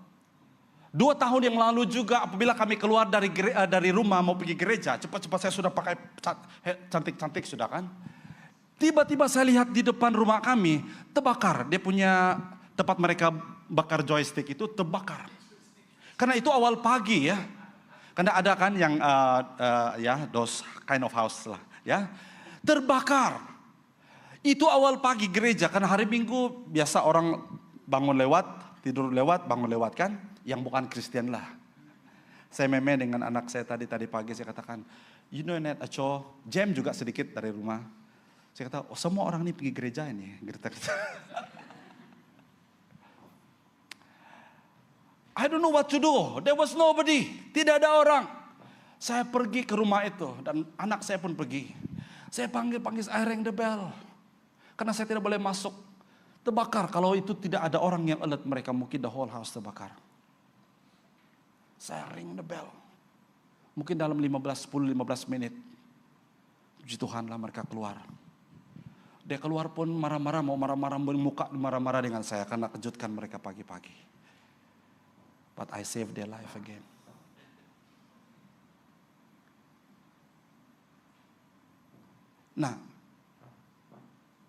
2 tahun yang lalu juga apabila kami keluar dari rumah mau pergi gereja, cepat-cepat saya sudah pakai cantik-cantik sudah kan. Tiba-tiba saya lihat di depan rumah kami terbakar. Dia punya tempat mereka bakar joystick itu terbakar. Karena itu awal pagi ya. Karena ada kan yang those kind of house lah ya. Terbakar. Itu awal pagi gereja. Karena hari Minggu biasa orang bangun lewat, tidur lewat, bangun lewat kan. Yang bukan Kristen lah. Saya meme dengan anak saya tadi pagi saya katakan, you know Net Aco, jam juga sedikit dari rumah. Saya kata, oh, semua orang ini pergi gereja ini. I don't know what to do. There was nobody. Tidak ada orang. Saya pergi ke rumah itu. Dan anak saya pun pergi. Saya panggil, I ring the bell. Karena saya tidak boleh masuk. Terbakar. Kalau itu tidak ada orang yang alert mereka. Mungkin the whole house terbakar. Saya ring the bell. Mungkin dalam 10-15 menit. Puji Tuhan lah mereka keluar. Dia keluar pun marah-marah, mau marah-marah, bermuka marah-marah dengan saya karena kejutkan mereka pagi-pagi. But I saved their life again. Nah,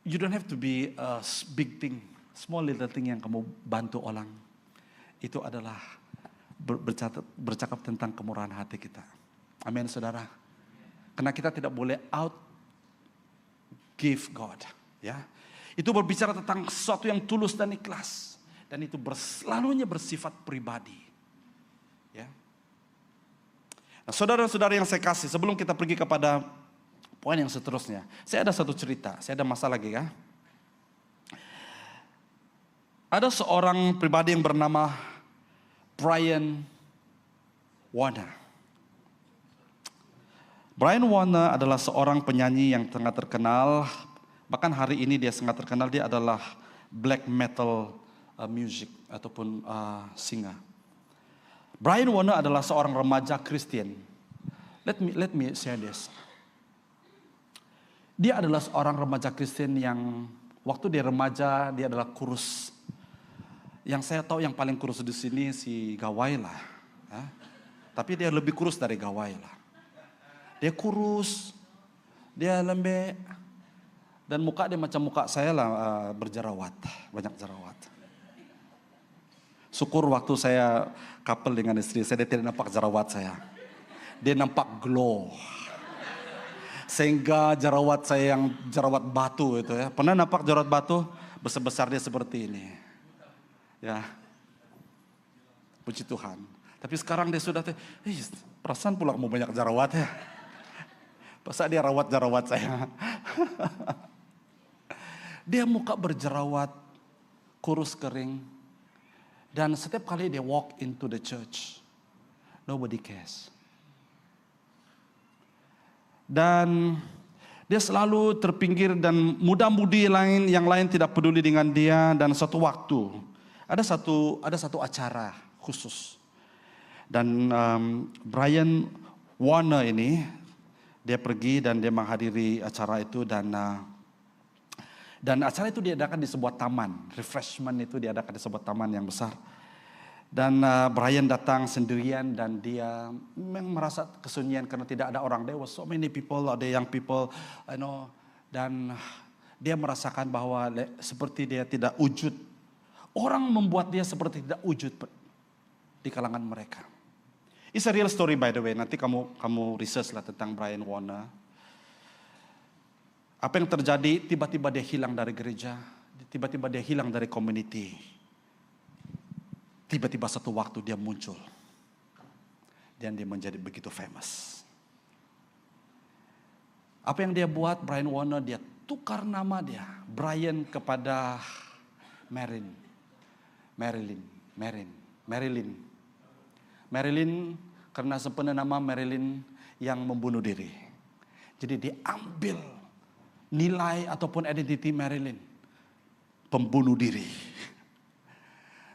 you don't have to be a big thing, small little thing yang kamu bantu orang. Itu adalah bercakap tentang kemurahan hati kita. Amin, saudara. Karena kita tidak boleh give God, ya. Itu berbicara tentang sesuatu yang tulus dan ikhlas, dan itu selalunya bersifat pribadi, ya. Nah, saudara-saudara yang saya kasih, sebelum kita pergi kepada poin yang seterusnya, saya ada satu cerita, saya ada masalah lagi ya. Ada seorang pribadi yang bernama Brian Warner. Brian Warner adalah seorang penyanyi yang sangat terkenal. Bahkan hari ini dia sangat terkenal. Dia adalah black metal music ataupun singer. Brian Warner adalah seorang remaja Kristen. Let me share this. Dia adalah seorang remaja Kristen yang waktu dia remaja dia adalah kurus. Yang saya tahu yang paling kurus di sini si Gawai lah. Ya. Tapi dia lebih kurus dari Gawai lah. Dia kurus, dia lembek, dan muka dia macam muka saya lah, berjerawat, banyak jerawat. Syukur waktu saya couple dengan istri saya, dia tidak nampak jerawat saya. Dia nampak glow. Sehingga jerawat saya yang jerawat batu itu ya. Pernah nampak jerawat batu? Besar-besar dia seperti ini. Ya, puji Tuhan. Tapi sekarang dia sudah, perasaan pula kamu banyak jerawat ya. Masa dia rawat jerawat saya. Dia muka berjerawat, kurus kering. Dan setiap kali dia walk into the church, nobody cares. Dan dia selalu terpinggir dan muda-mudi yang lain tidak peduli dengan dia. Dan suatu waktu ada satu acara khusus. Dan Brian Warner ini dia pergi dan dia menghadiri acara itu dan Dan acara itu diadakan di sebuah taman. Refreshment itu diadakan di sebuah taman yang besar. Dan Brian datang sendirian dan dia memang merasa kesunyian karena tidak ada orang. There was so many people, ada young people, dan dia merasakan bahwa seperti dia tidak wujud. Orang membuat dia seperti tidak wujud di kalangan mereka. It's a real story by the way. Nanti kamu research lah tentang Brian Warner. Apa yang terjadi? Tiba-tiba dia hilang dari gereja, tiba-tiba dia hilang dari community. Tiba-tiba satu waktu dia muncul. Dan dia menjadi begitu famous. Apa yang dia buat, Brian Warner, dia tukar nama dia. Brian kepada Marilyn. Marilyn karena sempena nama Marilyn yang membunuh diri. Jadi dia ambil nilai ataupun identiti Marilyn. Pembunuh diri.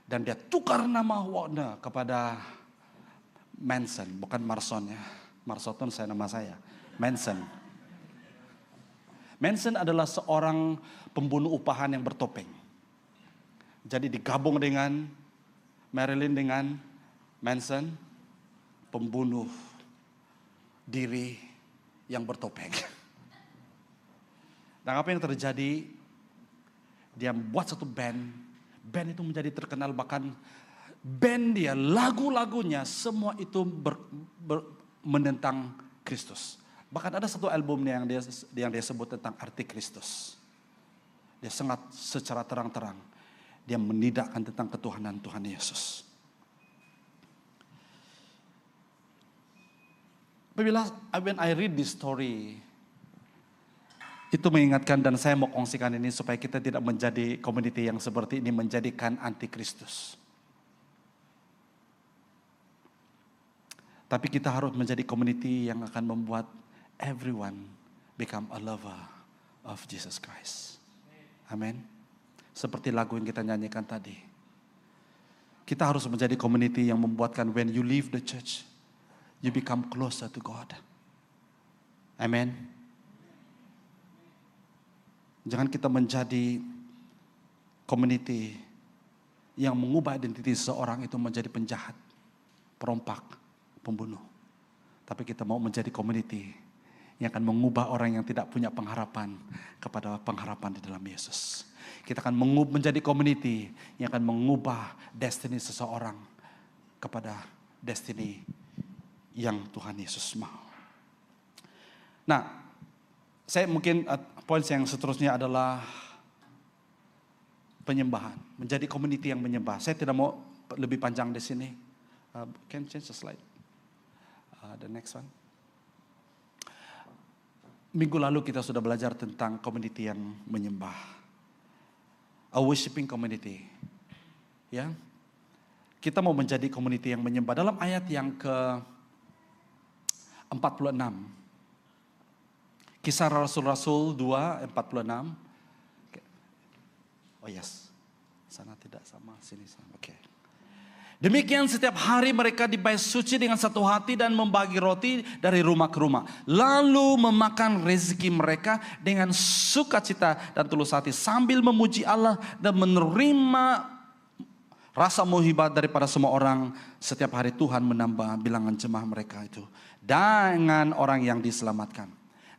Dan dia tukar nama Warner kepada Manson, bukan Marson ya. Marson saya nama saya, Manson. Manson adalah seorang pembunuh upahan yang bertopeng. Jadi digabung dengan Marilyn dengan Manson, pembunuh diri yang bertopeng. Dan apa yang terjadi? Dia membuat satu band. Band itu menjadi terkenal, bahkan band dia, lagu-lagunya semua itu menentang Kristus. Bahkan ada satu albumnya yang dia sebut tentang arti Kristus. Dia sangat secara terang-terang dia menidakkan tentang ketuhanan Tuhan Yesus. When I read this story, itu mengingatkan dan saya mau kongsikan ini supaya kita tidak menjadi community yang seperti ini, menjadikan antikristus. Tapi kita harus menjadi community yang akan membuat everyone become a lover of Jesus Christ. Amin. Seperti lagu yang kita nyanyikan tadi. Kita harus menjadi community yang membuatkan when you leave the church, you become closer to God. Amin. Jangan kita menjadi community yang mengubah identitas seseorang itu menjadi penjahat, perompak, pembunuh. Tapi kita mau menjadi community yang akan mengubah orang yang tidak punya pengharapan kepada pengharapan di dalam Yesus. Kita akan menjadi community yang akan mengubah destiny seseorang kepada destiny yang Tuhan Yesus mau. Nah, saya mungkin poin yang seterusnya adalah penyembahan. Menjadi community yang menyembah. Saya tidak mau lebih panjang di sini. Can change the slide. The next one. Minggu lalu kita sudah belajar tentang community yang menyembah. A worshiping community. Ya. Kita mau menjadi community yang menyembah. Dalam ayat yang ke-46. Kisah Rasul-Rasul 2:46. Oh yes. Sana tidak sama, sini sama. Oke. Demikian setiap hari mereka di bait suci dengan satu hati dan membagi roti dari rumah ke rumah. Lalu memakan rezeki mereka dengan sukacita dan tulus hati sambil memuji Allah dan menerima rasa muhibat daripada semua orang. Setiap hari Tuhan menambah bilangan jemaah mereka itu dengan orang yang diselamatkan.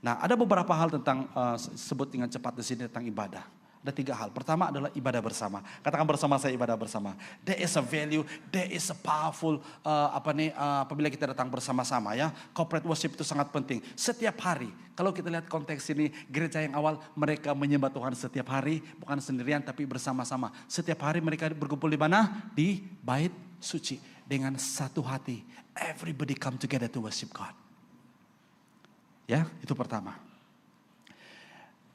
Nah, ada beberapa hal tentang sebut dengan cepat di sini tentang ibadah. Ada 3 hal. Pertama adalah ibadah bersama. Katakan bersama saya, ibadah bersama. There is a value, there is a powerful apabila kita datang bersama-sama ya. Corporate worship itu sangat penting. Setiap hari, kalau kita lihat konteks ini, gereja yang awal mereka menyembah Tuhan setiap hari, bukan sendirian tapi bersama-sama. Setiap hari mereka berkumpul di mana? Di bait suci dengan satu hati. Everybody come together to worship God. Ya, itu pertama.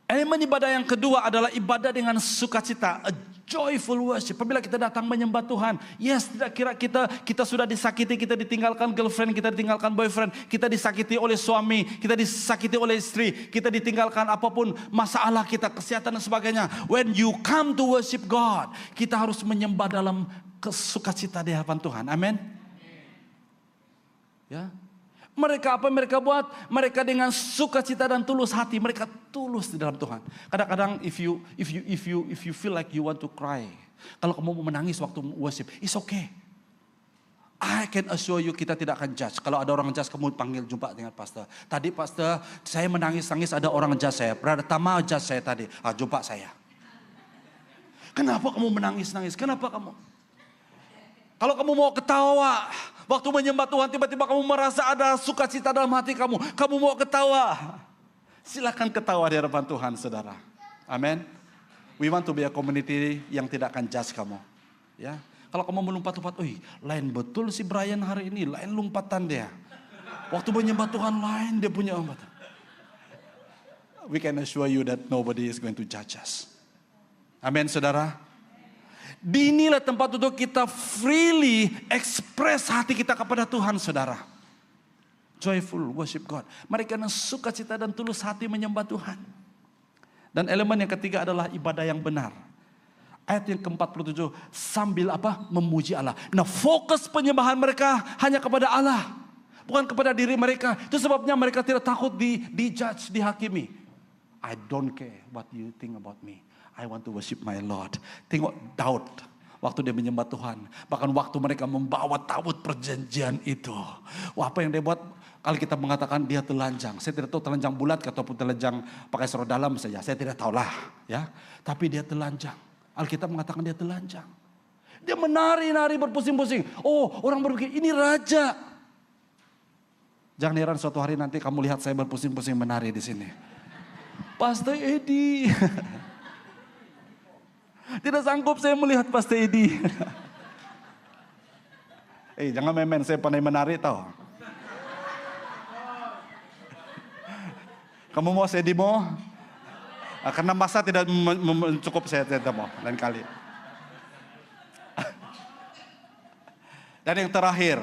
Elemen ibadah yang kedua adalah ibadah dengan sukacita, a joyful worship. Apabila kita datang menyembah Tuhan, yes, tidak kira kita sudah disakiti, kita ditinggalkan girlfriend, kita ditinggalkan boyfriend, kita disakiti oleh suami, kita disakiti oleh istri, kita ditinggalkan apapun masalah kita, kesehatan dan sebagainya. When you come to worship God, kita harus menyembah dalam sukacita di hadapan Tuhan. Amin. Ya. Mereka apa mereka buat? Mereka dengan sukacita dan tulus hati. Mereka tulus di dalam Tuhan. Kadang-kadang if you feel like you want to cry, kalau kamu mau menangis waktu worship, it's okay. I can assure you kita tidak akan judge. Kalau ada orang judge, kamu panggil jumpa dengan pastor. Tadi pastor, saya menangis-nangis, ada orang judge saya. Brother Tama judge saya tadi. Jumpa saya. Kenapa kamu menangis-nangis? Kenapa kamu? Kalau kamu mau ketawa, waktu menyembah Tuhan tiba-tiba kamu merasa ada sukacita dalam hati kamu. Kamu mau ketawa. Silakan ketawa di hadapan Tuhan, saudara. Amin. We want to be a community yang tidak akan judge kamu. Ya. Kalau kamu melompat-lompat, lain betul si Brian hari ini, lain lompatan dia. Waktu menyembah Tuhan lain dia punya lompatan. We can assure you that nobody is going to judge us. Amin, saudara. Inilah tempat untuk kita freely express hati kita kepada Tuhan, saudara. Joyful worship God. Mereka yang sukacita dan tulus hati menyembah Tuhan. Dan elemen yang ketiga adalah ibadah yang benar. Ayat yang ke-47, sambil apa? Memuji Allah. Nah, fokus penyembahan mereka hanya kepada Allah. Bukan kepada diri mereka. Itu sebabnya mereka tidak takut di-judge, dihakimi. I don't care what you think about me. I want to worship my Lord. Tengok Daud waktu dia menyembah Tuhan. Bahkan waktu mereka membawa tabut perjanjian itu. Wah, apa yang dia buat? Kalau kita mengatakan dia telanjang. Saya tidak tahu telanjang bulat ataupun telanjang pakai serok dalam saja. Saya tidak tahulah. Ya. Tapi dia telanjang. Alkitab mengatakan dia telanjang. Dia menari-nari berpusing-pusing. Oh, orang berpikir ini raja. Jangan heran suatu hari nanti kamu lihat saya berpusing-pusing menari di sini. Pastor Edi. Tidak sanggup saya melihat Pastor Edi. Jangan main-main, saya pandai menari tahu. Kamu mau saya demo? Karena masa tidak cukup saya tidak mau lain kali. Dan yang terakhir,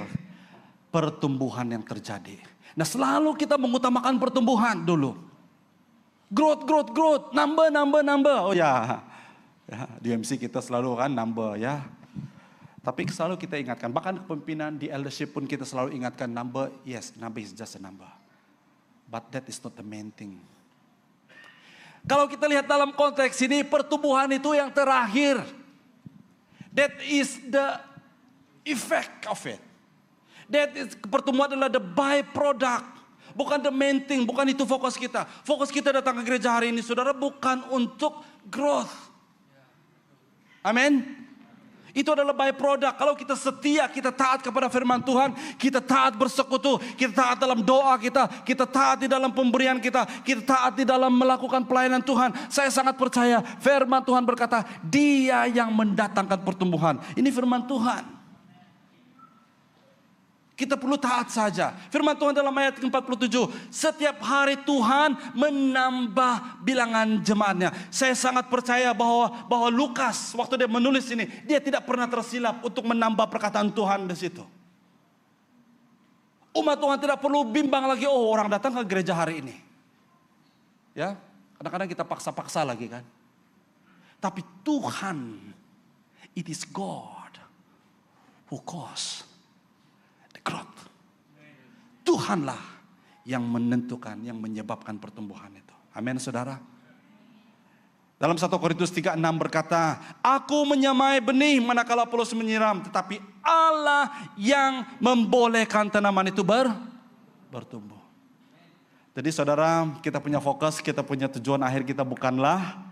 pertumbuhan yang terjadi. Nah, selalu kita mengutamakan pertumbuhan dulu. Growth, nambah. Oh ya. Ya, di MC kita selalu kan number ya. Tapi selalu kita ingatkan, bahkan kepemimpinan di eldership pun kita selalu ingatkan number is just a number. But that is not the main thing. Kalau kita lihat dalam konteks ini, pertumbuhan itu yang terakhir. That is the effect of it. Pertumbuhan adalah the byproduct. Bukan the main thing, bukan itu fokus kita. Fokus kita datang ke gereja hari ini, saudara, bukan untuk growth. Amin. Itu adalah byproduct. Kalau kita setia, kita taat kepada firman Tuhan, kita taat bersekutu, kita taat dalam doa kita taat di dalam pemberian kita taat di dalam melakukan pelayanan Tuhan. Saya sangat percaya firman Tuhan berkata, Dia yang mendatangkan pertumbuhan. Ini firman Tuhan. Kita perlu taat saja. Firman Tuhan dalam ayat 47. Setiap hari Tuhan menambah bilangan jemaatnya. Saya sangat percaya bahwa Lukas waktu dia menulis ini, dia tidak pernah tersilap untuk menambah perkataan Tuhan di situ. Umat Tuhan tidak perlu bimbang lagi, orang datang ke gereja hari ini. Ya, kadang-kadang kita paksa-paksa lagi kan. Tapi Tuhan, it is God who cause growth. Tuhanlah yang menentukan, yang menyebabkan pertumbuhan itu. Amin, saudara. Dalam 1 Korintus 3:6 berkata, aku menyamai benih manakala Apolos menyiram, tetapi Allah yang membolehkan tanaman itu bertumbuh. Jadi saudara, kita punya fokus, kita punya tujuan akhir kita bukanlah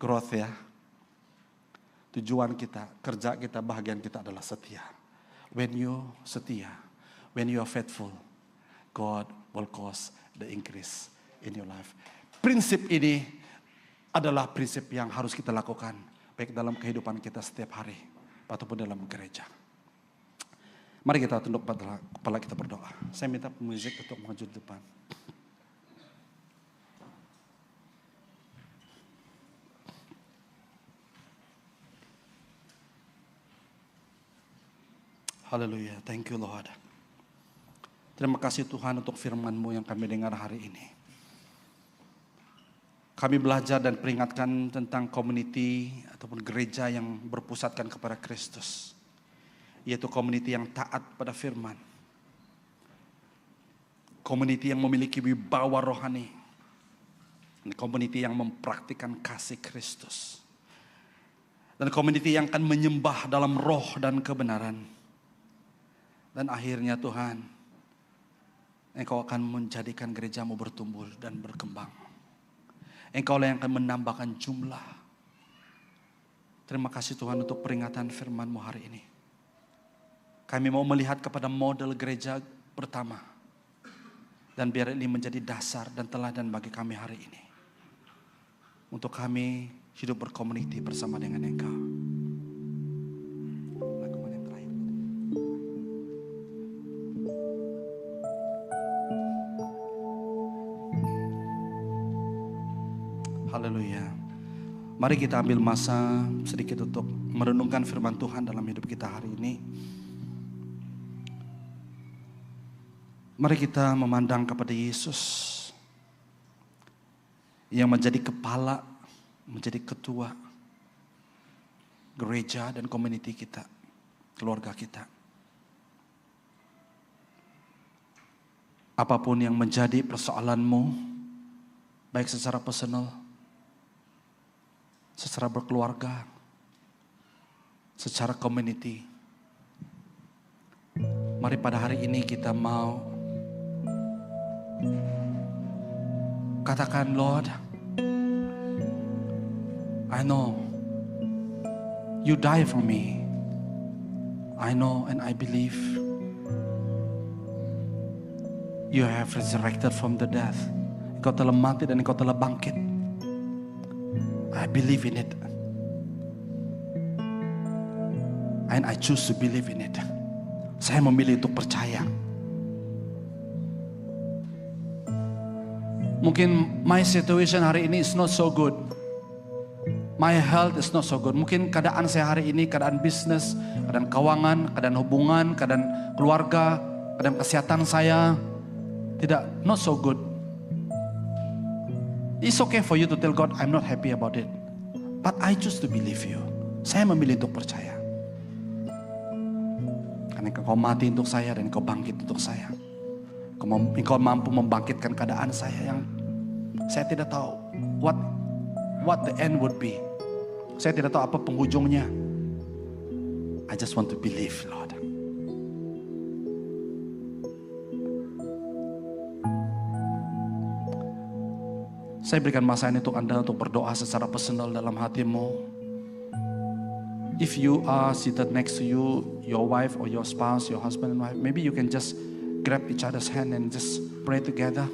growth ya. Tujuan kita, kerja kita, bahagian kita adalah setia. When you setia, when you are faithful, God will cause the increase in your life. Prinsip ini adalah prinsip yang harus kita lakukan, baik dalam kehidupan kita setiap hari, ataupun dalam gereja. Mari kita tunduk kepala kita berdoa. Saya minta pemusik untuk maju di depan. Haleluya, thank you Lord. Terima kasih Tuhan untuk firman-Mu yang kami dengar hari ini. Kami belajar dan peringatkan tentang community ataupun gereja yang berpusatkan kepada Kristus. Yaitu community yang taat pada firman. Community yang memiliki wibawa rohani. Community yang mempraktikkan kasih Kristus. Dan community yang akan menyembah dalam roh dan kebenaran. Dan akhirnya Tuhan, Engkau akan menjadikan gerejamu bertumbuh dan berkembang. Engkau lah yang akan menambahkan jumlah. Terima kasih Tuhan untuk peringatan firman-Mu hari ini. Kami mau melihat kepada model gereja pertama. Dan biar ini menjadi dasar dan teladan bagi kami hari ini. Untuk kami hidup berkomuniti bersama dengan Engkau. Lagu mana yang terakhir? Haleluya. Mari kita ambil masa sedikit untuk merenungkan firman Tuhan dalam hidup kita hari ini. Mari kita memandang kepada Yesus yang menjadi kepala, menjadi ketua gereja dan community kita, keluarga kita. Apapun yang menjadi persoalanmu, baik secara personal, secara berkeluarga, secara community, mari pada hari ini kita mau katakan, Lord, I know you die for me. I know and I believe you have resurrected from the death. Engkau telah mati dan Engkau telah bangkit. I believe in it. And I choose to believe in it. Saya memilih untuk percaya. Mungkin my situation hari ini is not so good. My health is not so good. Mungkin keadaan saya hari ini, keadaan bisnis, keadaan keuangan, keadaan hubungan, keadaan keluarga, keadaan kesehatan saya tidak not so good. It's okay for you to tell God, I'm not happy about it. But I choose to believe you. Saya memilih untuk percaya. Karena Engkau mati untuk saya dan Engkau bangkit untuk saya. Engkau mampu membangkitkan keadaan saya yang saya tidak tahu what the end would be. Saya tidak tahu apa penghujungnya. I just want to believe, Lord. Saya berikan masa ini untuk Anda untuk berdoa secara personal dalam hatimu. If you are seated next to you, your wife or your spouse, your husband and wife, maybe you can just grab each other's hand and just pray together.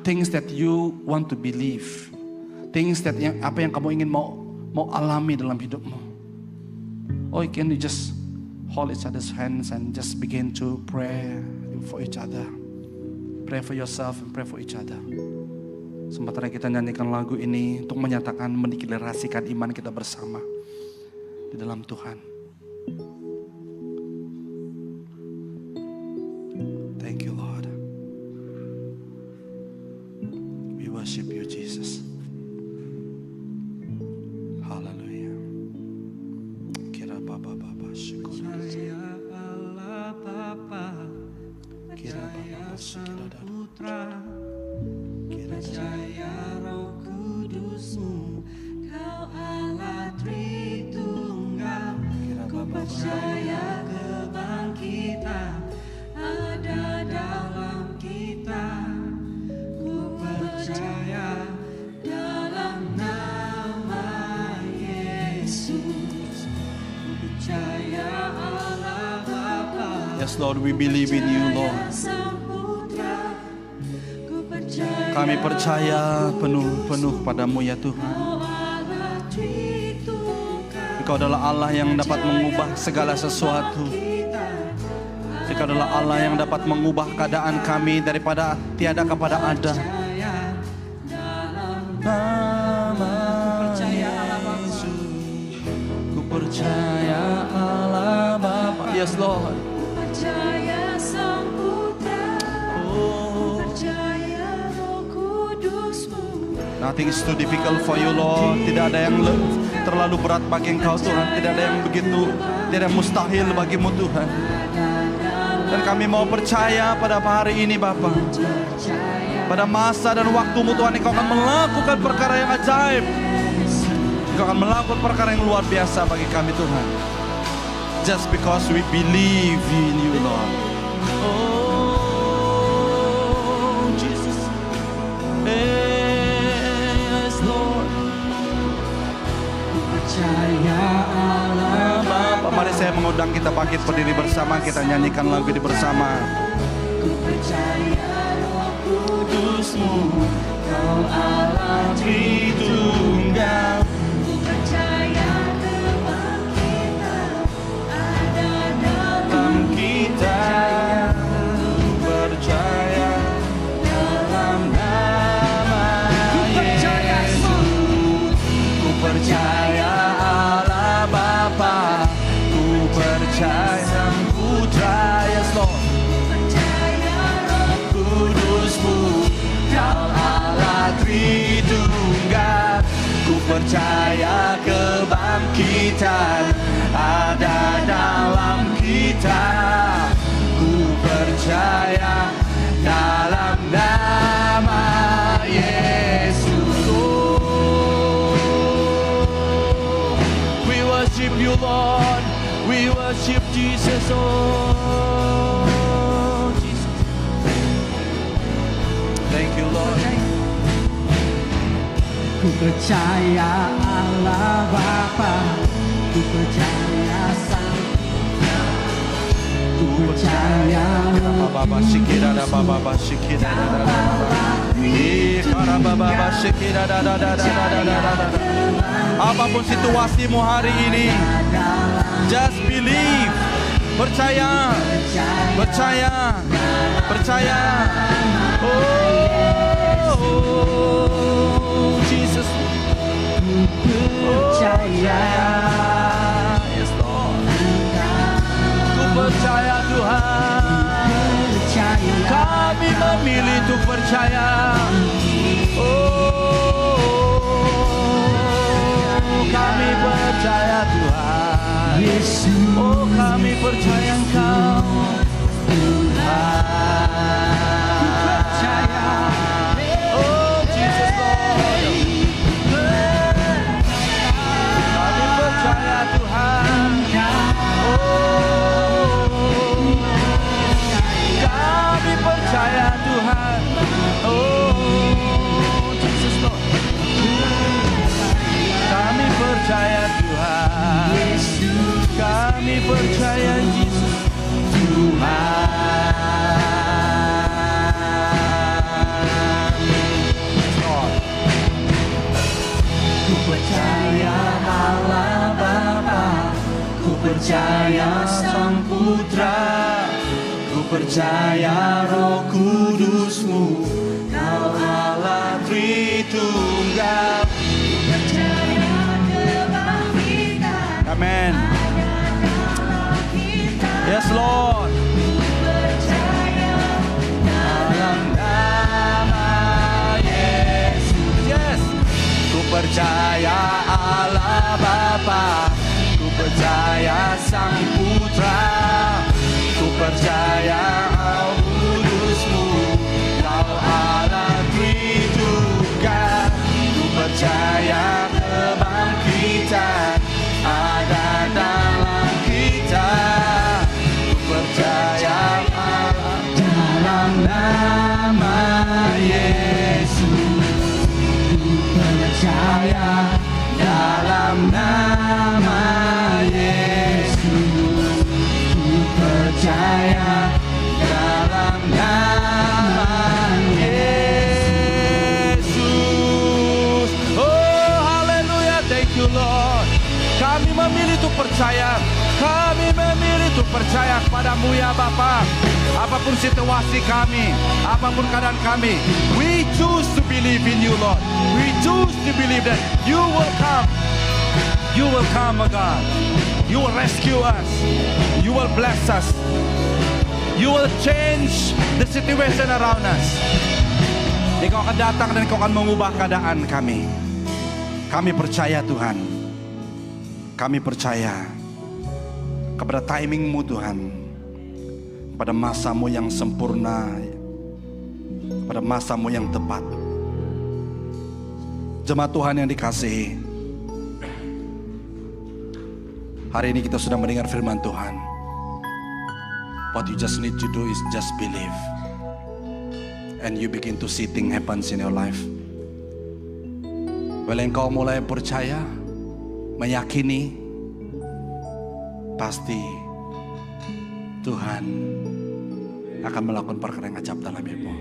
Things that you want to believe. Things that apa yang kamu ingin mau alami dalam hidupmu. Or can you just hold each other's hands and just begin to pray for each other. Pray for yourself and pray for each other. Sementara kita nyanyikan lagu ini untuk menyatakan, mendeklarasikan iman kita bersama di dalam Tuhan. Thank you, Lord. We worship you, Jesus. Hallelujah. Kira Baba syukur. Percaya Allah Bapa, percaya Sang Putra, percaya Roh Kudus-Mu, Kau Allah Tritunggal. Ku percaya kebangkitan ada dalam kita. Ku percaya dalam nama Yesus. Ku percaya Allah Bapa. Yes, Lord, we believe in you, Lord. Kami percaya penuh padamu ya Tuhan. Engkau adalah Allah yang dapat mengubah segala sesuatu. Engkau adalah Allah yang dapat mengubah keadaan kami daripada tiada kepada ada. Ku percaya Allah Bapa. Yes, Lord. Percaya Sang Putra, percaya Roh Kudus-Mu. Nothing is too difficult for you, Lord. Tidak ada yang terlalu berat bagi Engkau, Tuhan. Tidak ada yang begitu, tidak ada yang mustahil bagimu, Tuhan. Dan kami mau percaya pada hari ini Bapa. Pada masa dan waktumu Tuhan, Engkau akan melakukan perkara yang ajaib. Engkau akan melakukan perkara yang luar biasa bagi kami Tuhan. Just because we believe in you Lord. Oh Jesus. Yes Lord. Percaya Allah Bapa, mari saya mengundang kita bangkit berdiri bersama. Kita nyanyikan lagu ini bersama. Ku percaya Roh Kudus-Mu, Kau Allah Tritunggal. Ku percaya kebangkitan ada dalam Kita percaya dalam nama Yesus. Ku percaya Allah Bapa, ku percaya Sang Putra, yes Lord. percaya Roh Kudus-Mu, Kau Allah Tritunggal. Ku percaya kebangkitan ada dalam kita. Ku percaya dalam nama Yesus. Oh, we worship you Lord, we worship Jesus. Oh Jesus, thank you Lord. Ku percaya Allah Bapa, ku percaya Sang Putra, ku percaya Roh Baba shikira da baba ba shikira da da da da baba shikira da da da da da da da. Apapun situasimu hari ini, just believe, percaya, percaya, percaya. Oh Jesus, percaya. yes Lord. Ku percaya Tuhan. Kami memilih untuk percaya. Oh, kami percaya Tuhan. Oh, kami percaya Engkau Tuhan. Oh, Jesus Lord. Kami percaya Tuhan. Oh, kami percaya Tuhan. Oh, Jesus Lord. Kami percaya Tuhan. Kami percaya Yesus Tuhan. Lord. Ku percaya Allah Bapa, ku percaya Sang Putra, ku percaya Roh Kudus-Mu, Kau Allah Tritunggal. Percaya kebangkitan Amen. dalam kita. Yes Lord. Percaya Dalam nama Yesus. Yes. Ku percaya Allah Bapa, ku percaya Sang Putra, ku percaya Roh Kudus-Mu, Kau Allah Tritunggal. Ku percaya kebangkitan ada dalam kita. Ku percaya Allah dalam nama Yesus. Ku percaya dalam nama Yesus. Ku percaya dalam nama Yesus. Oh haleluya, thank you Lord. Kami memilih untuk percaya. Kami memilih untuk percaya kepadamu ya Bapa. Apapun situasi kami, apapun keadaan kami, we choose to believe in you Lord. We choose to believe that you will come. You will come, oh God. You will rescue us. You will bless us. You will change the situation around us. Engkau akan datang dan Engkau akan mengubah keadaan kami. Kami percaya Tuhan. Kami percaya kepada timing-Mu Tuhan. pada masamu yang sempurna, pada masamu yang tepat. Jemaat Tuhan yang dikasihi, hari ini kita sudah mendengar firman Tuhan. What you just need to do is just believe, and you begin to see things happens in your life. Bila engkau mulai percaya, meyakini, pasti Tuhan akan melakukan perkara yang ajaib dalam hidupmu.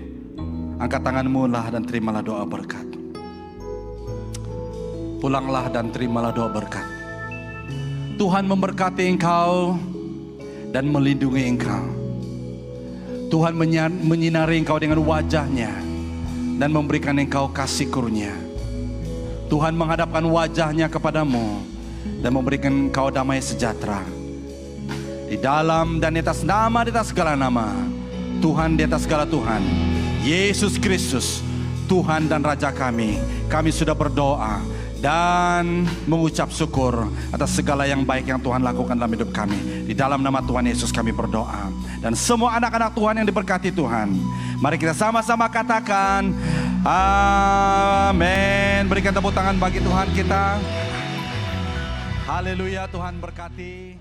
Angkat tanganmu lah dan terimalah doa berkat. Pulanglah dan terimalah doa berkat. Tuhan memberkati engkau dan melindungi engkau. Tuhan menyinari engkau dengan wajahnya dan memberikan engkau kasih karunia. Tuhan menghadapkan wajahnya kepadamu dan memberikan engkau damai sejahtera. Di dalam dan di atas nama, di atas segala nama, Tuhan di atas segala Tuhan, Yesus Kristus, Tuhan dan Raja kami sudah berdoa dan mengucap syukur atas segala yang baik yang Tuhan lakukan dalam hidup kami. Di dalam nama Tuhan Yesus kami berdoa. Dan semua anak-anak Tuhan yang diberkati Tuhan, mari kita sama-sama katakan amin. Berikan tepuk tangan bagi Tuhan kita. Haleluya, Tuhan berkati.